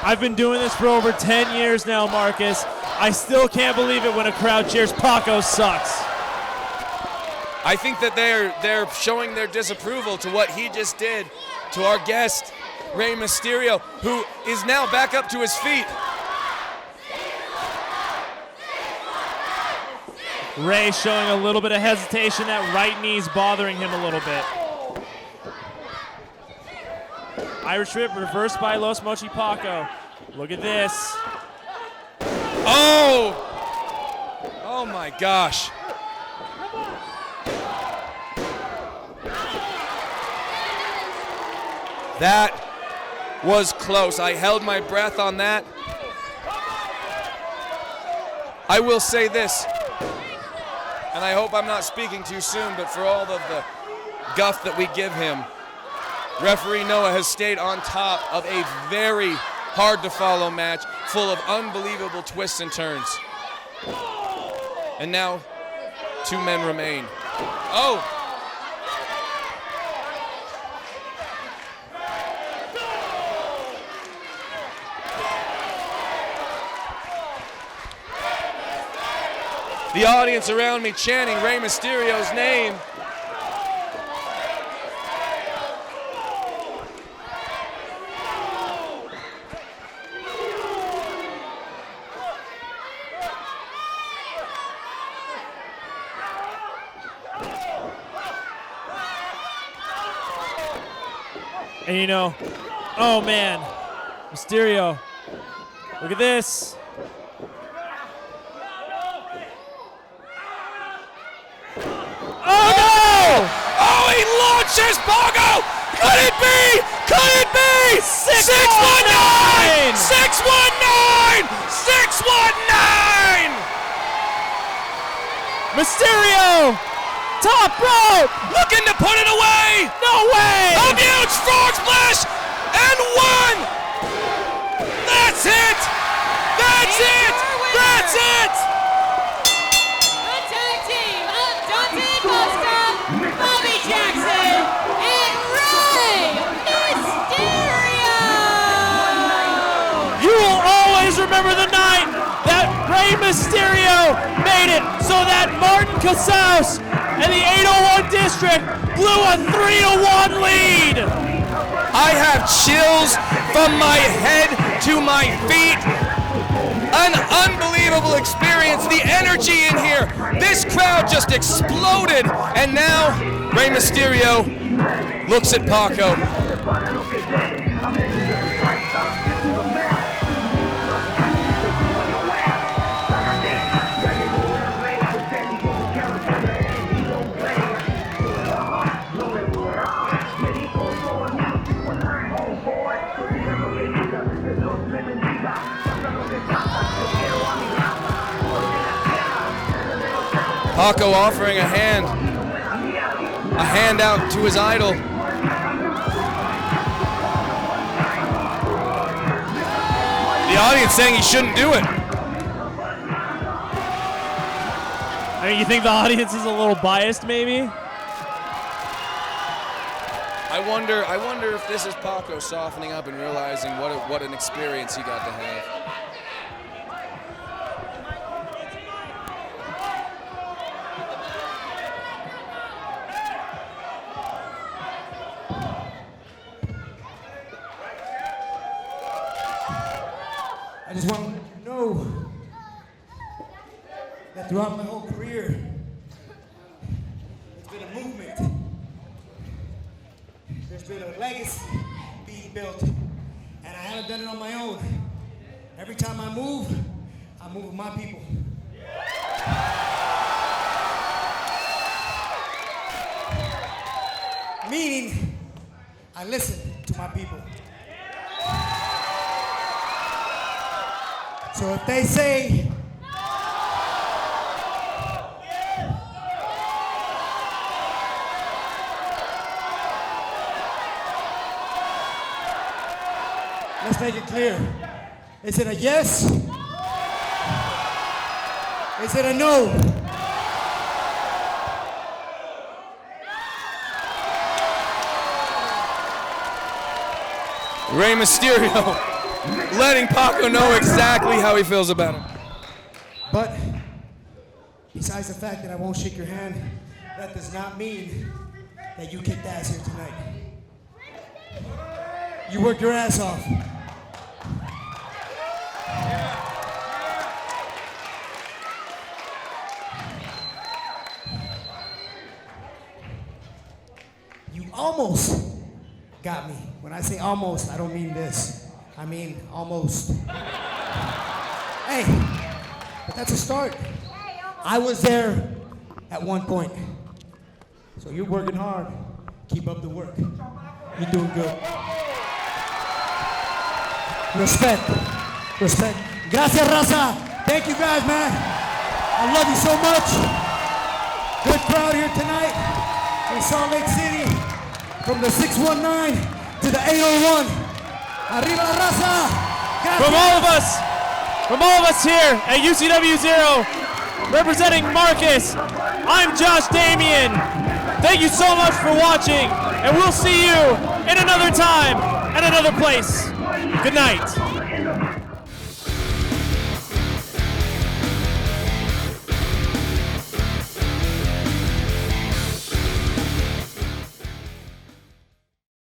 I've been doing this for over 10 years now, Marcus. I still can't believe it when a crowd cheers Paco sucks. I think that they're showing their disapproval to what he just did to our guest, Rey Mysterio, who is now back up to his feet. Rey showing a little bit of hesitation. That right knee's bothering him a little bit. Irish Rip reversed by Los Mochi Paco. Look at this. Oh! Oh my gosh. That was close. I held my breath on that. I will say this, and I hope I'm not speaking too soon, but for all of the guff that we give him, referee Noah has stayed on top of a very hard-to-follow match full of unbelievable twists and turns. And now, two men remain. Oh! The audience around me chanting Rey Mysterio's name. And you know, oh man, Mysterio, look at this. Oh no! Oh, he launches Paco! Could it be? Could it be? 619! 619! 619! Mysterio top rope. Looking to put it away. No way. A huge frog splash and one. That's it. That's it. That's it. The tag team of Dante Costa, Bobby Jackson, and Rey Mysterio. You will always remember the night that Rey Mysterio made it so that Martin Casaus and the 801 District blew a 3-1 lead. I have chills from my head to my feet. An unbelievable experience. The energy in here. This crowd just exploded. And now Rey Mysterio looks at Paco. Paco offering a hand out to his idol. The audience saying he shouldn't do it. I mean, you think the audience is a little biased, maybe? I wonder if this is Paco softening up and realizing what an experience he got to have. I just want to let you know that throughout my whole career, it's been a movement. There's been a legacy being built, and I haven't done it on my own. Every time I move with my people. Meaning, I listen to my people. So if they say, let's make it clear. Is it a yes? Is it a no? Rey Mysterio letting Paco know exactly how he feels about him. But besides the fact that I won't shake your hand, that does not mean that you kicked ass here tonight. You worked your ass off. You almost got me. When I say almost, I don't mean this. I mean almost. Hey, but that's a start. I was there at one point. So you're working hard. Keep up the work. You're doing good. Respect. Respect. Gracias, raza. Thank you guys, man. I love you so much. Good crowd here tonight in Salt Lake City. From the 619 to the 801. Arriba la raza. Gracias. From all of us here at UCW Zero, representing Marcus, I'm Josh Damien. Thank you so much for watching, and we'll see you in another time and another place. Good night.